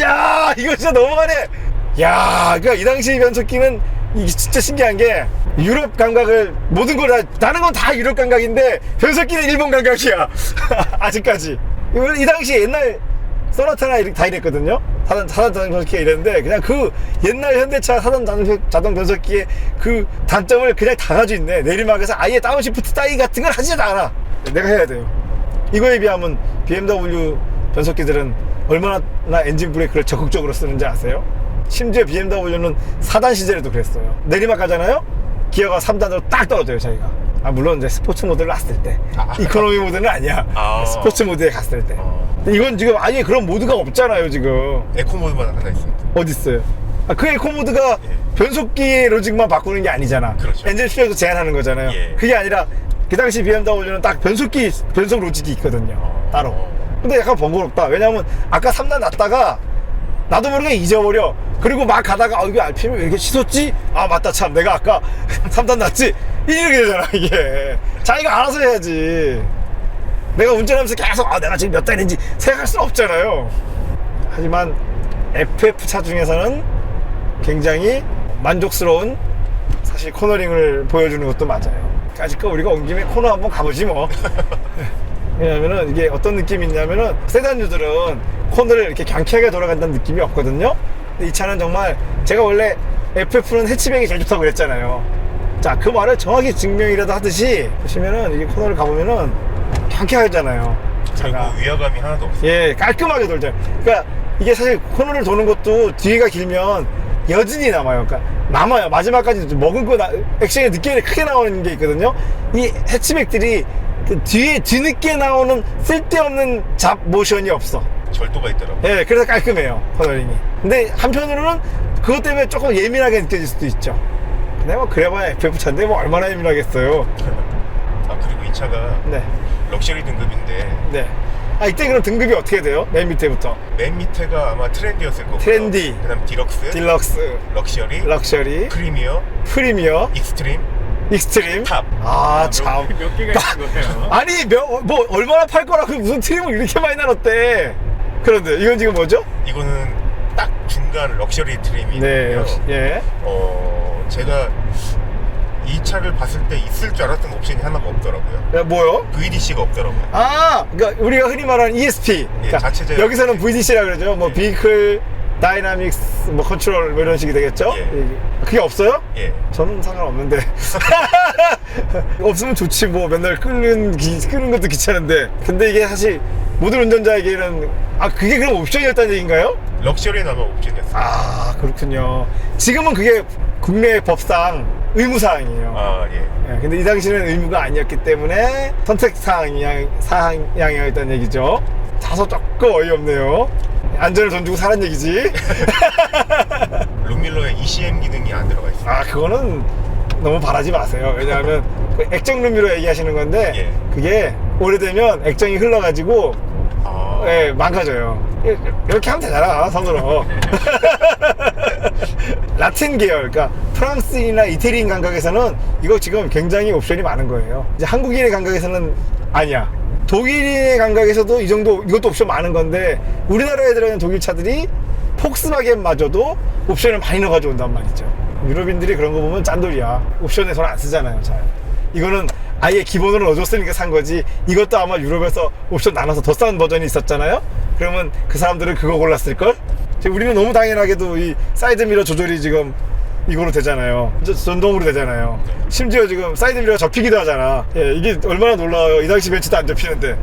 야, 이거 진짜 너무하네. 야, 그러니까 이 당시 변속기는 이게 진짜 신기한 게 유럽 감각을 모든 걸 다른 건 다 유럽 감각인데 변속기는 일본 감각이야. 아직까지. 이 당시 옛날 소나타나 다 이랬거든요. 사단 자동 변속기가 이랬는데 그냥 그 옛날 현대차 사단 자동 변속기의 그 단점을 그냥 다 가지고 있네. 내리막에서 아예 다운시프트 따위 같은 걸 하지도 않아. 내가 해야 돼요. 이거에 비하면 BMW 변속기들은 얼마나 엔진 브레이크를 적극적으로 쓰는지 아세요? 심지어 BMW는 4단 시절에도 그랬어요. 내리막 가잖아요? 기어가 3단으로 딱 떨어져요, 자기가. 물론 이제 스포츠 모드를 놨을 때. 이코노미 모드는 아니야. 스포츠 모드에 갔을 때. 근데 이건 지금 아예 그런 모드가 없잖아요, 지금. 에코 모드만 하나 있습니다. 어딨어요? 그 에코 모드가 변속기 로직만 바꾸는 게 아니잖아. 그렇죠. 엔진 출력도 제한하는 거잖아요. 예. 그게 아니라 그 당시 BMW는 딱 변속 로직이 있거든요. 따로. 근데 약간 번거롭다. 왜냐면 아까 3단 놨다가 나도 모르게 잊어버려. 그리고 막 가다가 이게 RPM이 왜 이렇게 치솟지? 아 맞다, 참 내가 아까 3단 놨지? 이렇게 되잖아 이게. 자기가 알아서 해야지. 내가 운전하면서 계속 내가 지금 몇 단인지 생각할 수는 없잖아요. 하지만 FF차 중에서는 굉장히 만족스러운 사실 코너링을 보여주는 것도 맞아요. 아직 우리가 온 김에 코너 한번 가보지 뭐. 왜냐면은 이게 어떤 느낌이 있냐면은 세단류들은 코너를 이렇게 경쾌하게 돌아간다는 느낌이 없거든요. 근데 이 차는 정말 제가 원래 FF는 해치백이 제일 좋다고 그랬잖아요. 자, 그 말을 정확히 증명이라도 하듯이 보시면은 이게 코너를 가보면은 경쾌하잖아요. 그리고 위화감이 하나도 없어요. 예, 깔끔하게 돌죠. 그러니까 이게 사실 코너를 도는 것도 뒤가 길면 여진이 남아요. 그러니까 남아요. 마지막까지 먹은 거 액션이 늦게 크게 나오는 게 있거든요. 이 해치백들이 그 뒤늦게 나오는 쓸데없는 잡 모션이 없어. 절도가 있더라고요. 예, 그래서 깔끔해요, 코너링이. 근데 한편으로는 그것 때문에 조금 예민하게 느껴질 수도 있죠. 근데 뭐 그래봐야 FF차인데 뭐 얼마나 예민하겠어요. 그리고 이 차가 네. 럭셔리 등급인데 네. 이때 그럼 등급이 어떻게 돼요? 맨 밑에부터. 맨 밑에가 아마 트렌디였을 거고. 트렌디. 그다음 디럭스, 럭셔리, 프리미어, 익스트림, 탑. 참. 몇 개가 있는 거예요? 아니, 뭐, 얼마나 팔 거라고 무슨 트림을 이렇게 많이 나눴대. 그런데, 이건 지금 뭐죠? 이거는 딱 중간 럭셔리 트림이에요. 네, 역시, 예. 제가 이 차를 봤을 때 있을 줄 알았던 옵션이 하나가 없더라고요. 야, 뭐요? VDC가 없더라고요. 그러니까 우리가 흔히 말하는 ESP. 그러니까 자체적 여기서는 VDC라 그러죠. 뭐, 비클, 다이나믹스, 뭐, 컨트롤, 뭐 이런 식이 되겠죠? 예. 그게 없어요? 예. 저는 상관없는데. 없으면 좋지, 뭐. 맨날 끄는 것도 귀찮은데. 근데 이게 사실 모든 운전자에게는, 그게 그럼 옵션이었다는 얘기인가요? 럭셔리는 아마 옵션이었어요. 그렇군요. 지금은 그게 국내 법상 의무사항이에요. 예. 근데 이 당시는 의무가 아니었기 때문에 선택사항이었다는 얘기죠. 다소 조금 어이없네요. 안전을 돈 주고 사란 얘기지. 룸밀러에 ECM 기능이 안 들어가 있어요. 그거는 너무 바라지 마세요. 왜냐하면 그 액정 룸미러 얘기하시는 건데 그게 오래되면 액정이 흘러가지고 망가져요. 이렇게 하면 되잖아, 손으로. 라틴 계열, 그러니까 프랑스인이나 이태리인 감각에서는 이거 지금 굉장히 옵션이 많은 거예요. 이제 한국인의 감각에서는 아니야. 독일인의 감각에서도 이것도 옵션 많은 건데 우리나라에 들어있는 독일 차들이 폭스바겐마저도 옵션을 많이 넣어가지고 온단 말이죠. 유럽인들이 그런 거 보면 짠돌이야. 옵션에 손 안 쓰잖아요, 잘. 이거는 아예 기본으로 넣어줬으니까 산 거지. 이것도 아마 유럽에서 옵션 나눠서 더 싼 버전이 있었잖아요. 그러면 그 사람들은 그거 골랐을걸? 지금 우리는 너무 당연하게도 이 사이드미러 조절이 지금 이거로 되잖아요. 전동으로 되잖아요. 심지어 지금 사이드미러가 접히기도 하잖아. 이게 얼마나 놀라워요. 이 당시 벤츠도 안 접히는데.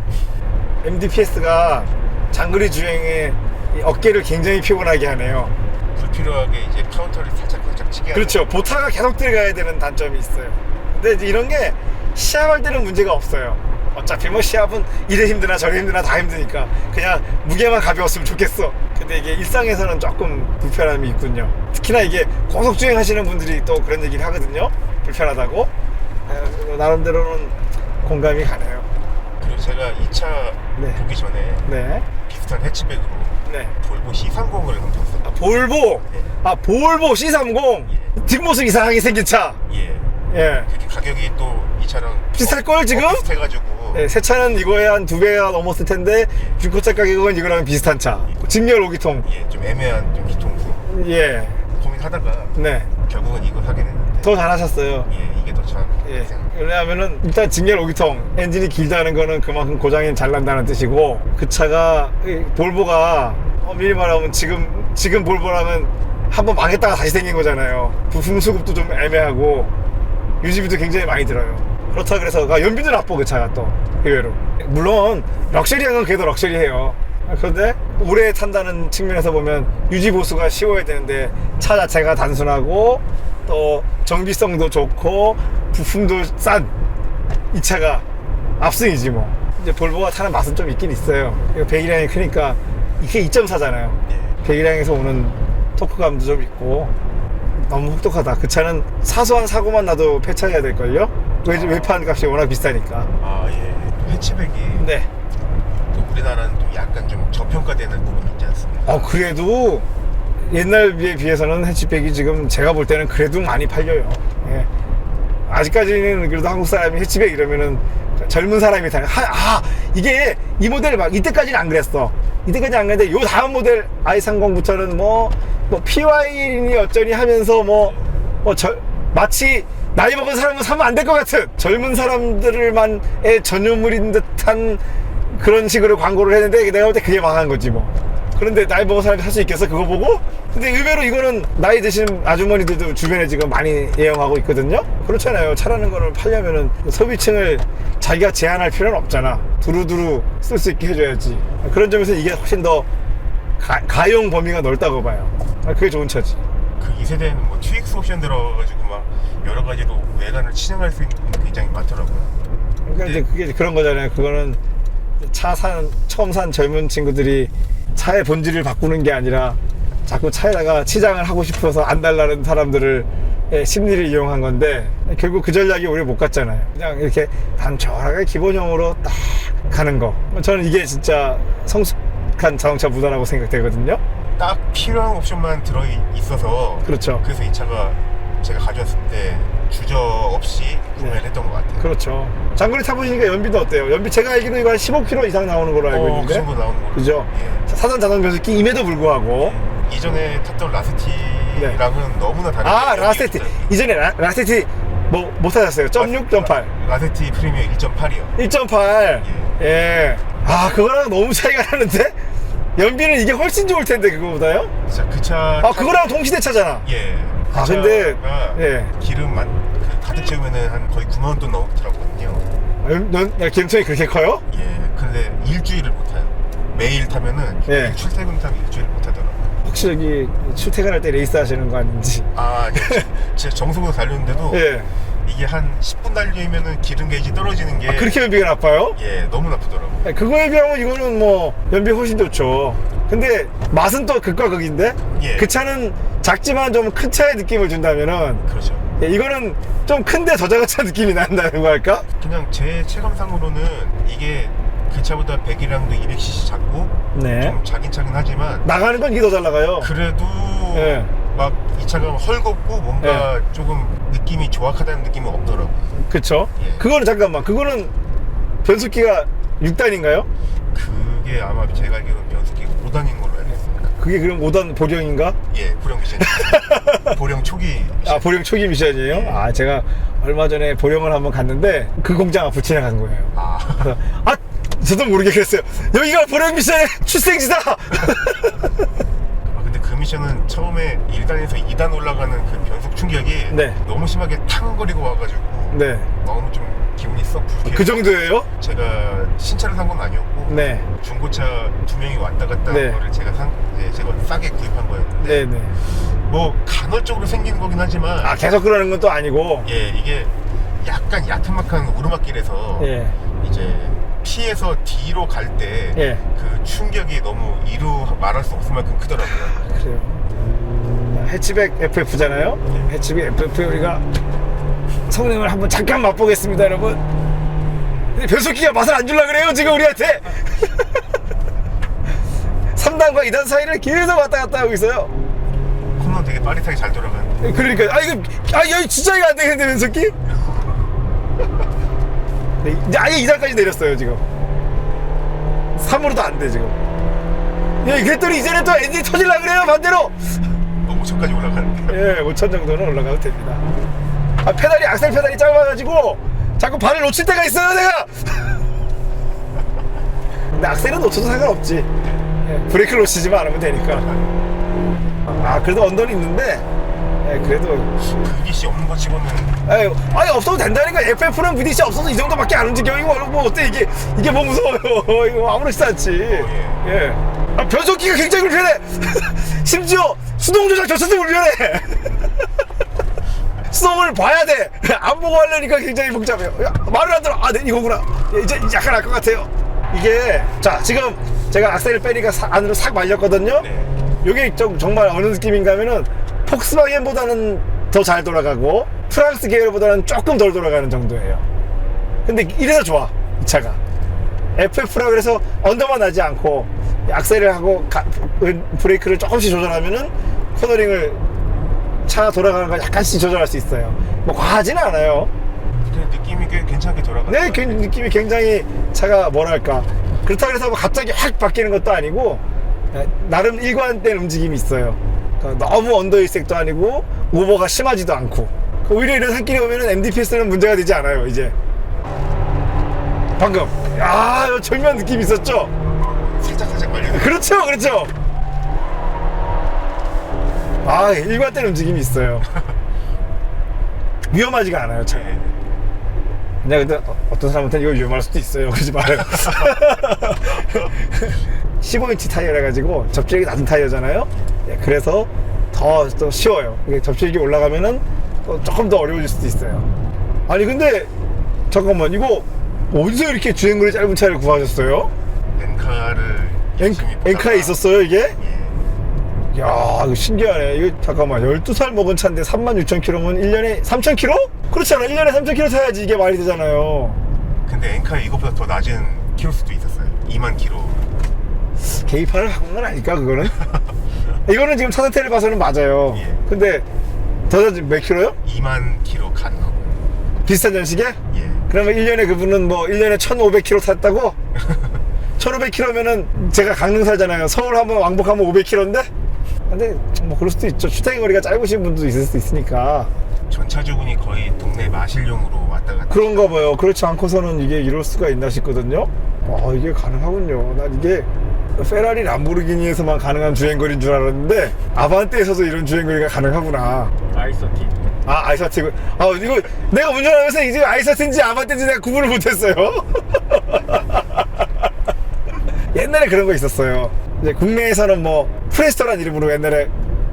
MDPS가 장거리 주행에 이 어깨를 굉장히 피곤하게 하네요. 불필요하게 이제 카운터를 살짝 치게 하는. 그렇죠. 보타가 계속 들어가야 되는 단점이 있어요. 근데 이제 이런 게 시합할 때는 문제가 없어요. 어차피 뭐 시합은 이래 힘드나 저래 힘드나 다 힘드니까 그냥 무게만 가벼웠으면 좋겠어. 근데 이게 일상에서는 조금 불편함이 있군요. 특히나 이게 고속주행 하시는 분들이 또 그런 얘기를 하거든요. 불편하다고. 나름대로는 공감이 가네요. 그리고 제가 이 차 보기 전에 비슷한 해치백으로 볼보 C30을 한번 탔어요. 볼보? 볼보 C30? 뒷모습 이상하게 생긴 차. 그렇게 가격이 또 이 차랑 비쌀걸 지금? 비슷해가지고 새 차는 이거에 한 2배가 넘었을 텐데 중고차 가격은 이거랑 비슷한 차. 직렬 5기통. 좀 애매한 좀 기통수. 고민하다가 결국은 이걸 하긴 했는데 더 잘하셨어요. 이게 더 잘. 왜냐하면은 일단 직렬 5기통 엔진이 길다는 거는 그만큼 고장이 잘 난다는 뜻이고, 그 차가 볼보가 미리 말하면 지금 볼보라면 한번 망했다가 다시 생긴 거잖아요. 부품 수급도 좀 애매하고 유지비도 굉장히 많이 들어요. 그렇다 그래서 연비도 나빠, 그 차가 또 의외로. 물론 럭셔리한 건 그래도 럭셔리해요. 그런데 오래 탄다는 측면에서 보면 유지 보수가 쉬워야 되는데 차 자체가 단순하고 또 정비성도 좋고 부품도 싼 이 차가 압승이지 뭐. 이제 볼보가 타는 맛은 좀 있긴 있어요. 배기량이 크니까 이게 2.4잖아요. 배기량에서 오는 토크감도 좀 있고 너무 혹독하다. 그 차는 사소한 사고만 나도 폐차해야 될걸요? 외판 값이 워낙 비싸니까. 아, 예. 해치백이 네. 또 우리나라는 또 약간 좀 저평가되는 부분이 있지 않습니까? 그래도 옛날에 비해서는 해치백이 지금 제가 볼 때는 그래도 많이 팔려요. 예. 아직까지는 그래도 한국 사람이 해치백 이러면은 젊은 사람이 타는 이게 이 모델 막 이때까지는 안 그랬어. 이때까지 안 그랬는데 요 다음 모델 i30부터는 뭐 PY니 어쩌니 하면서 마치 나이 먹은 사람은 사면 안 될 것 같은 젊은 사람들만의 전유물인 듯한 그런 식으로 광고를 했는데 내가 볼 때 그게 망한 거지 뭐. 그런데 나이 먹은 사람이 살 수 있겠어 그거 보고? 근데 의외로 이거는 나이 드신 아주머니들도 주변에 지금 많이 애용하고 있거든요. 그렇잖아요. 차라는 거를 팔려면은 소비층을 자기가 제한할 필요는 없잖아. 두루두루 쓸 수 있게 해줘야지. 그런 점에서 이게 훨씬 더 가용 범위가 넓다고 봐요. 그게 좋은 차지. 그 2세대는 뭐 TX 옵션 들어가가지고 막 여러 가지로 외관을 치장할 수 있는 부분이 굉장히 많더라고요. 그러니까 이제 그게 그런 거잖아요. 그거는 처음 산 젊은 친구들이 차의 본질을 바꾸는 게 아니라 자꾸 차에다가 치장을 하고 싶어서 안 달라는 사람들을 심리를 이용한 건데 결국 그 전략이 우리 못 갔잖아요. 그냥 이렇게 단촐하게 기본형으로 딱 가는 거. 저는 이게 진짜 성숙한 자동차 문화라고 생각되거든요. 딱 필요한 옵션만 들어 있어서 그렇죠. 그래서 이 차가 제가 가져왔을 때 주저 없이 구매를 했던 것 같아요. 그렇죠. 장거리 타보시니까 연비도 어때요? 연비 제가 알기로 이거 한 15km 이상 나오는 걸로 알고 있는데 그 정도 나오는 걸로. 그죠? 예. 사단 자동 변속기임에도 불구하고 이전에 탔던 라세티랑은 너무나 다른 라세티 이전에 라세티 뭐 타셨어요? 0.6, 0.8 라세티 프리미엄 1.8이요 1.8 예. 그거랑 너무 차이가 나는데? 연비는 이게 훨씬 좋을 텐데 그거보다요? 진짜 그 차 그거랑 동시대 차잖아. 예. 아, 근데, 예. 기름만 가득 채우면은 한 거의 9만 돈 넘더라고요. 기름통이 그렇게 커요? 예. 근데 일주일을 못 타요. 매일 타면은 예. 출퇴근 타면 일주일을 못 하더라고요. 혹시 여기 출퇴근할 때 레이스 하시는 거 아닌지? 네. 진짜 정속으로 달렸는데도 예. 이게 한 10분 달리면은 기름 게이지 떨어지는 게 그렇게 연비가 나빠요? 예, 너무 나쁘더라고요. 그거에 비하면 이거는 뭐 연비 훨씬 좋죠. 근데 맛은 또 극과 극인데 예. 그 차는 작지만 좀 큰 차의 느낌을 준다면은 그렇죠. 이거는 좀 큰데 더 작은 차 느낌이 난다는 거 할까? 그냥 제 체감상으로는 이게 그 차보다 배기량도 200cc 작고 네. 좀 작긴 차긴 하지만 나가는 건 이게 더 잘 나가요. 그래도 예. 막 이 차가 헐겁고 뭔가 조금 느낌이 조악하다는 느낌은 없더라고요. 그쵸? 예. 그거는 잠깐만 그거는 변속기가 6단인가요? 그게 아마 제가 알기로는 변속기가 5단인 걸로 알고 있습니다. 그게 그럼 5단 보령인가? 예, 보령 미션. 보령 초기 미션. 보령 초기 미션이에요? 예. 제가 얼마 전에 보령을 한번 갔는데 그 공장 앞을 지나간 거예요. 그래서 저도 모르게 그랬어요. 여기가 보령 미션의 출생지다! 근데 그 미션은 처음에 1단에서 2단 올라가는 그 변속 충격이 네. 너무 심하게 탕거리고 와가지고 네. 너무 좀 기분이 썩 불쾌해요. 그 정도예요? 제가 신차를 산 건 아니었고 네. 중고차 2명이 왔다 갔다 네. 한 거를 제가 싸게 구입한 거였는데 네네. 뭐 간헐적으로 생기는 거긴 하지만 계속 그러는 건 또 아니고. 예, 이게 약간 야트막한 오르막길에서 예. 이제 P에서 D로 갈 때 그 예. 충격이 너무 이루 말할 수 없을 만큼 크더라고요. 그래요. 해치백 FF잖아요. 해치백 FF 우리가 성능을 한번 잠깐 맛보겠습니다, 여러분. 근데 변속기가 맛을 안 줄라 그래요, 지금 우리한테. 3단과 2단 사이를 계속 왔다 갔다 하고 있어요. 코너 되게 빠릿하게 잘 돌아가는데 그러니까 이거 진짜 이거 안 되겠는데 변속기? 이제 아예 2단까지 내렸어요 지금. 3으로도 안 돼 지금. 그랬더니 이제는 또 엔진 터질라 그래요 반대로. 5천까지 올라가는데 예, 5천 정도는 올라가도 됩니다. 페달이 악셀 페달이 짧아가지고 자꾸 발을 놓칠 때가 있어요 내가. 근데 악셀은 놓쳐도 상관없지. 브레이크를 놓치지만 않으면 되니까. 그래도 언더는 있는데 그래도 VDC 없는 거 치고는 없어도 된다니까. FF는 VDC 없어서 이 정도밖에 안 움직여. 이거 뭐 어때 이게 뭐 무서워요. 이거 아무렇지도 않지. 예. 변속기가 굉장히 불편해. 심지어 수동 조작 조차도 불편해. 수동을 봐야 돼. 안 보고 하려니까 굉장히 복잡해요. 야, 말을 안 들어. 아, 네, 이거구나. 이제 약간 알 것 같아요. 이게 자 지금 제가 악셀을 빼니까 안으로 싹 말렸거든요. 네. 이게 정말 어느 느낌인가 하면은 폭스바겐보다는 더 잘 돌아가고 프랑스 계열보다는 조금 덜 돌아가는 정도예요. 근데 이래서 좋아 이 차가. FF라 그래서 언더만 나지 않고 악셀을 하고 브레이크를 조금씩 조절하면은 코너링을 차가 돌아가는 걸 약간씩 조절할 수 있어요. 뭐 과하지는 않아요. 근데 느낌이 꽤 괜찮게 돌아가는 네, 것 같아요. 느낌이 굉장히 차가 뭐랄까 그렇다고 해서 뭐 갑자기 확 바뀌는 것도 아니고 나름 일관된 움직임이 있어요. 그러니까 너무 언더일색도 아니고 오버가 심하지도 않고 오히려 이런 산길이 오면은 MDPS는 문제가 되지 않아요. 이제 방금 절묘한 느낌 있었죠? 살짝 말리는. 그렇죠, 그렇죠. 일관된 움직임이 있어요. 위험하지가 않아요, 차. 네. 근데 어떤 사람한테는 이거 위험할 수도 있어요. 그러지 말아요. 15인치 타이어라 가지고 접지력이 낮은 타이어잖아요. 그래서 더 쉬워요. 이게 접지력이 올라가면은 또 조금 더 어려워질 수도 있어요. 아니 근데 잠깐만 이거 어디서 이렇게 주행거리 짧은 차를 구하셨어요? 엔카를 엔카에 있었어요 이게? 예. 야 이거 신기하네. 이거 잠깐만 12살 먹은 차인데 36,000km면 1년에 3,000km? 그렇잖아. 1년에 3,000km 타야지 이게 말이 되잖아요. 근데 엔카에 이것보다 더 낮은 키로수도 있었어요. 2만 킬로. 개입판을 바꾼 건 아닐까 그거는? 이거는 지금 차 상태를 봐서는 맞아요. 예. 근데 더 낮은 몇 킬로요? 2만 킬로 가능하고. 비슷한 연식에? 예. 그러면 1년에 그분은 뭐 1년에 1,500km 탔다고? 1,500km면은 제가 강릉 살잖아요. 서울 한번 왕복하면 500km인데? 근데 뭐 그럴 수도 있죠. 출퇴근 거리가 짧으신 분도 있을 수 있으니까. 전차주군이 거의 동네 마실용으로 왔다 갔다. 그런가 봐요. 그렇지 않고서는 이게 이럴 수가 있나 싶거든요. 이게 가능하군요. 난 이게 페라리 람보르기니에서만 가능한 주행거리인 줄 알았는데 아반떼에서도 이런 주행거리가 가능하구나. 아이서티. 아이서티고. 이거 내가 운전하면서 이제 아이서티인지 아반떼인지 내가 구분을 못했어요. 옛날에 그런 거 있었어요. 이제 국내에서는 뭐 프레스토란 이름으로 옛날에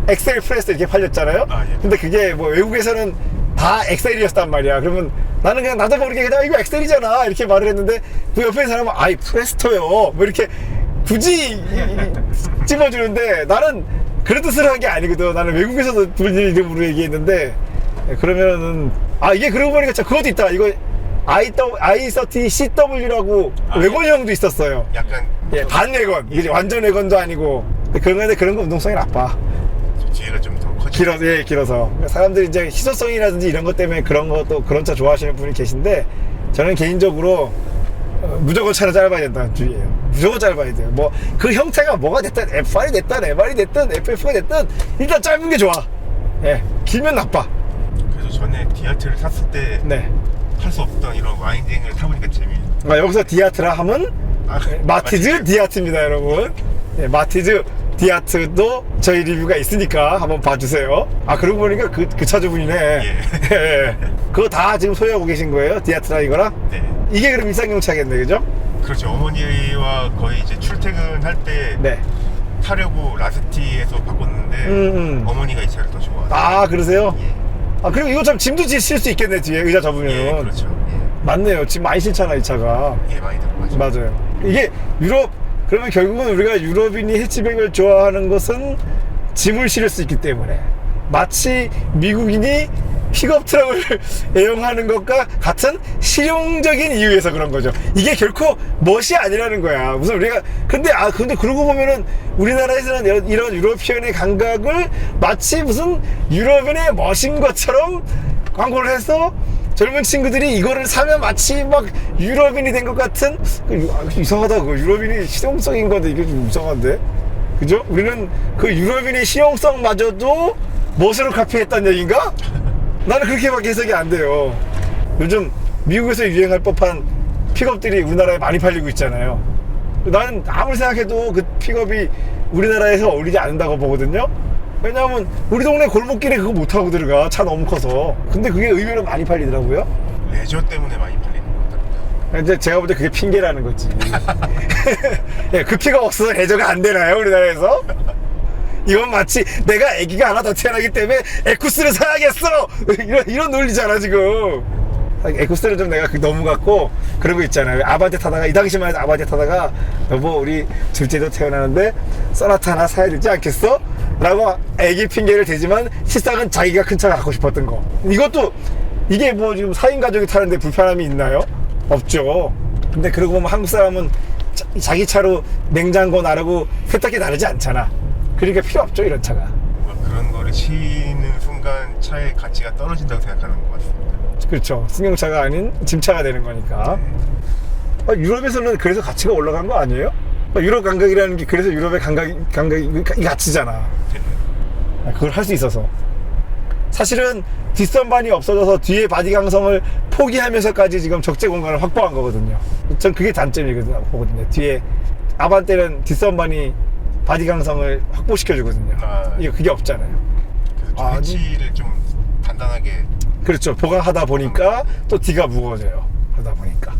엑셀 프레스토 이렇게 팔렸잖아요. 예. 근데 그게 뭐 외국에서는 다 엑셀이었단 말이야. 그러면 나는 그냥 나도 모르게 그냥 이거 엑셀이잖아 이렇게 말을 했는데 그 옆에 있는 사람은 아이 프레스토요 뭐 이렇게 굳이 찝어주는데 나는 그런 뜻을 한 게 아니거든. 나는 외국에서도 불리는 이름으로 얘기했는데 그러면은 이게 그러고 보니까 그것도 있다. 이거 i30 CW라고 외건형도 있었어요. 약간 반 외건. 이게 완전 외건도 아니고. 그런데 그런 거 운동성이 나빠. 뒤에가 좀 더 커지고. 길어서. 사람들이 이제 희소성이라든지 이런 것 때문에 그런 것도 그런 차 좋아하시는 분이 계신데 저는 개인적으로 무조건 차는 짧아야 된다는 주의예요. 무조건 짧아야 돼요. 뭐 그 형태가 뭐가 됐든 F1이 됐든 MR이 됐든 FF가 됐든 일단 짧은 게 좋아. 길면 나빠. 그래서 전에 디아트를 샀을 때 네. 할 수 없던 이런 와인딩을 타보니까 재미있는. 여기서 디아트라 하면 마티즈 디아트입니다, 여러분. 마티즈 디아트도 저희 리뷰가 있으니까 한번 봐주세요. 그러고 보니까 그 차주분이네. 예. 그거 다 지금 소유하고 계신 거예요? 디아트라 이거랑? 네. 이게 그럼 일상용 차겠네, 그죠? 그렇죠. 어머니와 거의 이제 출퇴근할 때 네. 타려고 라스티에서 바꿨는데 어머니가 이 차를 더 좋아하세요. 그러세요? 예. 그리고 이거 참 짐도 실 수 있겠네, 뒤에 의자 접으면. 예, 그렇죠. 예. 맞네요. 짐 많이 실잖아, 이 차가. 예, 많이 들어가죠. 맞아요. 이게 그러면 결국은 우리가 유럽인이 해치백을 좋아하는 것은 짐을 실을 수 있기 때문에 마치 미국인이 픽업 트럭을 애용하는 것과 같은 실용적인 이유에서 그런 거죠. 이게 결코 멋이 아니라는 거야. 무슨 우리가 근데 그러고 보면은 우리나라에서는 이런 유러피언의 감각을 마치 무슨 유럽인의 멋인 것처럼 광고를 해서 젊은 친구들이 이거를 사면 마치 막 유럽인이 된 것 같은 이상하다. 그 유럽인이 실용성인 건데 이게 좀 이상한데, 그죠? 우리는 그 유럽인의 실용성마저도 멋으로 카피했단 얘기인가? 나는 그렇게밖에 해석이 안 돼요. 요즘 미국에서 유행할 법한 픽업들이 우리나라에 많이 팔리고 있잖아요. 나는 아무리 생각해도 그 픽업이 우리나라에서 어울리지 않는다고 보거든요. 왜냐하면 우리 동네 골목길에 그거 못하고 들어가. 차 너무 커서. 근데 그게 의외로 많이 팔리더라고요. 레저 때문에 많이 팔리는 것 같더라고요. 이제 제가 볼 때 그게 핑계라는 거지. 그 픽업 없어서 레저가 안 되나요, 우리나라에서? 이건 마치 내가 아기가 하나 더 태어나기 때문에 에쿠스를 사야겠어 이런 논리잖아 지금. 에쿠스는 좀 내가 너무 갖고 그런 거 있잖아요. 아반떼 타다가 이 당시만 해도 아반떼 타다가 여보 우리 둘째도 태어나는데 소나타 하나 사야 되지 않겠어? 라고 애기 핑계를 대지만 실상은 자기가 큰 차 갖고 싶었던 거. 이것도 이게 뭐 지금 4인 가족이 타는데 불편함이 있나요? 없죠. 근데 그러고 보면 한국 사람은 자기 차로 냉장고 나르고 세탁기 나르지 않잖아. 그러니까 필요 없죠 이런 차가. 뭐 그런 거를 치는 순간 차의 가치가 떨어진다고 생각하는 것 같습니다. 그렇죠. 승용차가 아닌 짐차가 되는 거니까. 유럽에서는 그래서 가치가 올라간 거 아니에요? 유럽 감각이라는 게 그래서 유럽의 감각이 가치잖아. 그걸 할 수 있어서. 사실은 뒷선반이 없어져서 뒤에 바디 강성을 포기하면서까지 지금 적재 공간을 확보한 거거든요. 전 그게 단점이거든요. 뒤에 아반떼는 뒷선반이 바디 강성을 확보시켜주거든요. 이게 그게 없잖아요. 그래서 좀 해치를 좀 단단하게. 그렇죠. 보강하다 보니까 또 뒤가 무거워져요. 그러다 보니까.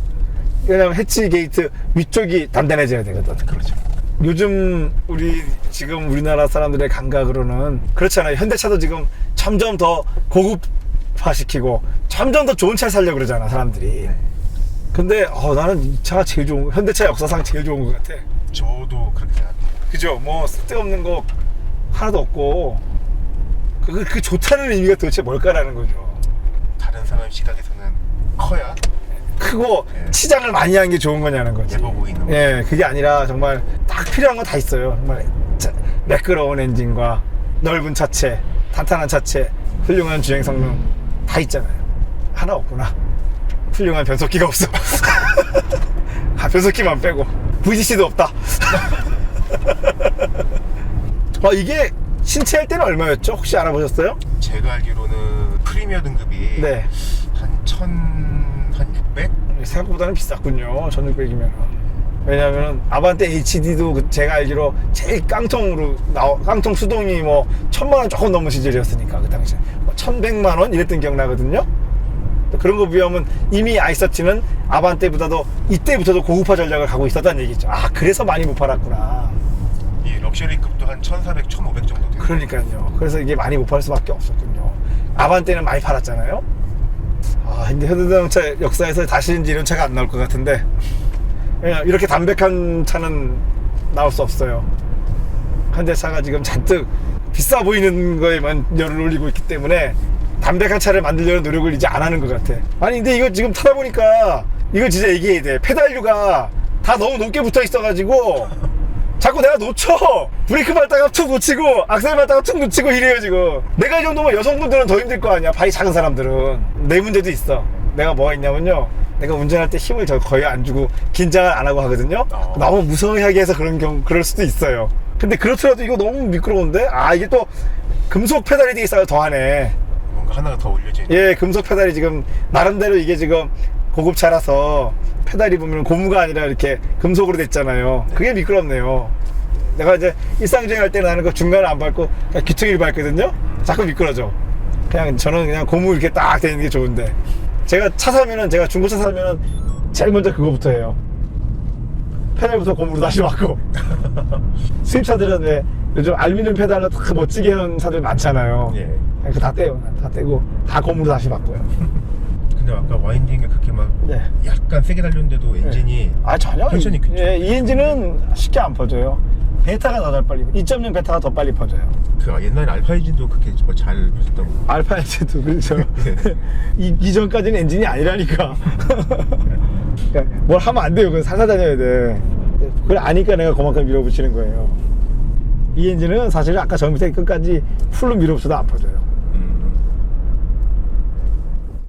왜냐면 해치 게이트 위쪽이 단단해져야 되거든. 그렇죠. 요즘 지금 우리나라 사람들의 감각으로는 그렇잖아요. 현대차도 지금 점점 더 고급화시키고 점점 더 좋은 차를 살려고 그러잖아 사람들이. 근데 나는 이 차가 제일 좋은, 현대차 역사상 제일 좋은 것 같아. 저도 그렇게 생각합니다. 그죠? 뭐 쓸데없는 거 하나도 없고 그 좋다는 의미가 도대체 뭘까라는 거죠. 다른 사람 시각에서는 커야 크고 치장을 많이 한 게 좋은 거냐는 거지. 예뻐 보이는 거. 예, 그게 아니라 정말 딱 필요한 거 다 있어요. 정말 매끄러운 엔진과 넓은 차체, 탄탄한 차체, 훌륭한 주행 성능 다 있잖아요. 하나 없구나. 훌륭한 변속기가 없어. 변속기만 빼고 VGC도 없다. 이게 신체할 때는 얼마였죠? 혹시 알아보셨어요? 제가 알기로는 프리미어 등급이 네. 한 600? 생각보다는 비쌌군요. 1600이면. 왜냐면은 아반떼 HD도 제가 알기로 제일 깡통 수동이 뭐 1000만원 조금 넘는 시절이었으니까 그 당시에 1100만원 이랬던 기억나거든요. 그런 거 비하면 이미 i30는 아반떼보다도 이때부터도 고급화 전략을 가고 있었다는 얘기죠. 그래서 많이 못 팔았구나. 이 럭셔리급도 한 1400, 1500 정도 돼요. 그러니까요. 그래서 이게 많이 못 팔 수밖에 없었군요. 아반떼는 많이 팔았잖아요. 근데 현대자동차 역사에서 다시는 이런 차가 안 나올 것 같은데, 왜냐면 이렇게 담백한 차는 나올 수 없어요. 현대차가 지금 잔뜩 비싸 보이는 거에만 열을 올리고 있기 때문에 담백한 차를 만들려는 노력을 이제 안 하는 것 같아. 근데 이거 지금 타다 보니까 이거 진짜 얘기해야 돼. 페달류가 다 너무 높게 붙어 있어가지고 자꾸 내가 놓쳐. 브레이크 밟다가 툭 놓치고 악셀 밟다가 툭 놓치고 이래요 지금. 내가 이 정도면 여성분들은 더 힘들 거 아니야. 발이 작은 사람들은. 내 문제도 있어. 내가 뭐가 있냐면요, 내가 운전할 때 힘을 거의 안 주고 긴장을 안 하고 하거든요. 너무 무서워하게 해서 그럴 수도 있어요. 근데 그렇더라도 이거 너무 미끄러운데? 이게 또 금속 페달이 돼 있어요. 더하네. 뭔가 하나가 더 올려져 있는. 예, 금속 페달이 지금 나름대로 이게 지금 고급차라서 페달이 보면 고무가 아니라 이렇게 금속으로 됐잖아요. 그게 미끄럽네요. 내가 이제 일상주행할 때는 나는 그 중간을 안 밟고 그냥 귀퉁이를 밟거든요. 자꾸 미끄러져. 저는 그냥 고무 이렇게 딱 되는 게 좋은데, 제가 중고차 사면은 제일 먼저 그거부터 해요. 페달부터 고무로 다시 맞고. 수입차들은 왜 요즘 알루미늄 페달로 다 멋지게 하는 차들 많잖아요. 예. 그거 다 떼요. 다 떼고 다 고무로 다시 바꿔요. 근데 아까 와인딩에 그렇게 막 약간 세게 달렸는데도 엔진이 전혀. 텐션이 괜찮아요. 이 엔진은 쉽게 안 퍼져요. 베타가 더 빨리, 2.0 베타가 더 빨리 퍼져요. 옛날에 알파 엔진도 그렇게 잘 퍼졌다고. 알파 엔진도 그렇죠. 이전까지는 엔진이 아니라니까. 그러니까 뭘 하면 안 돼요. 그건 살살 다녀야 돼. 그걸 아니까 내가 그만큼 밀어붙이는 거예요. 이 엔진은 사실 아까 저 밑에 끝까지 풀로 밀어붙여도 안 퍼져요.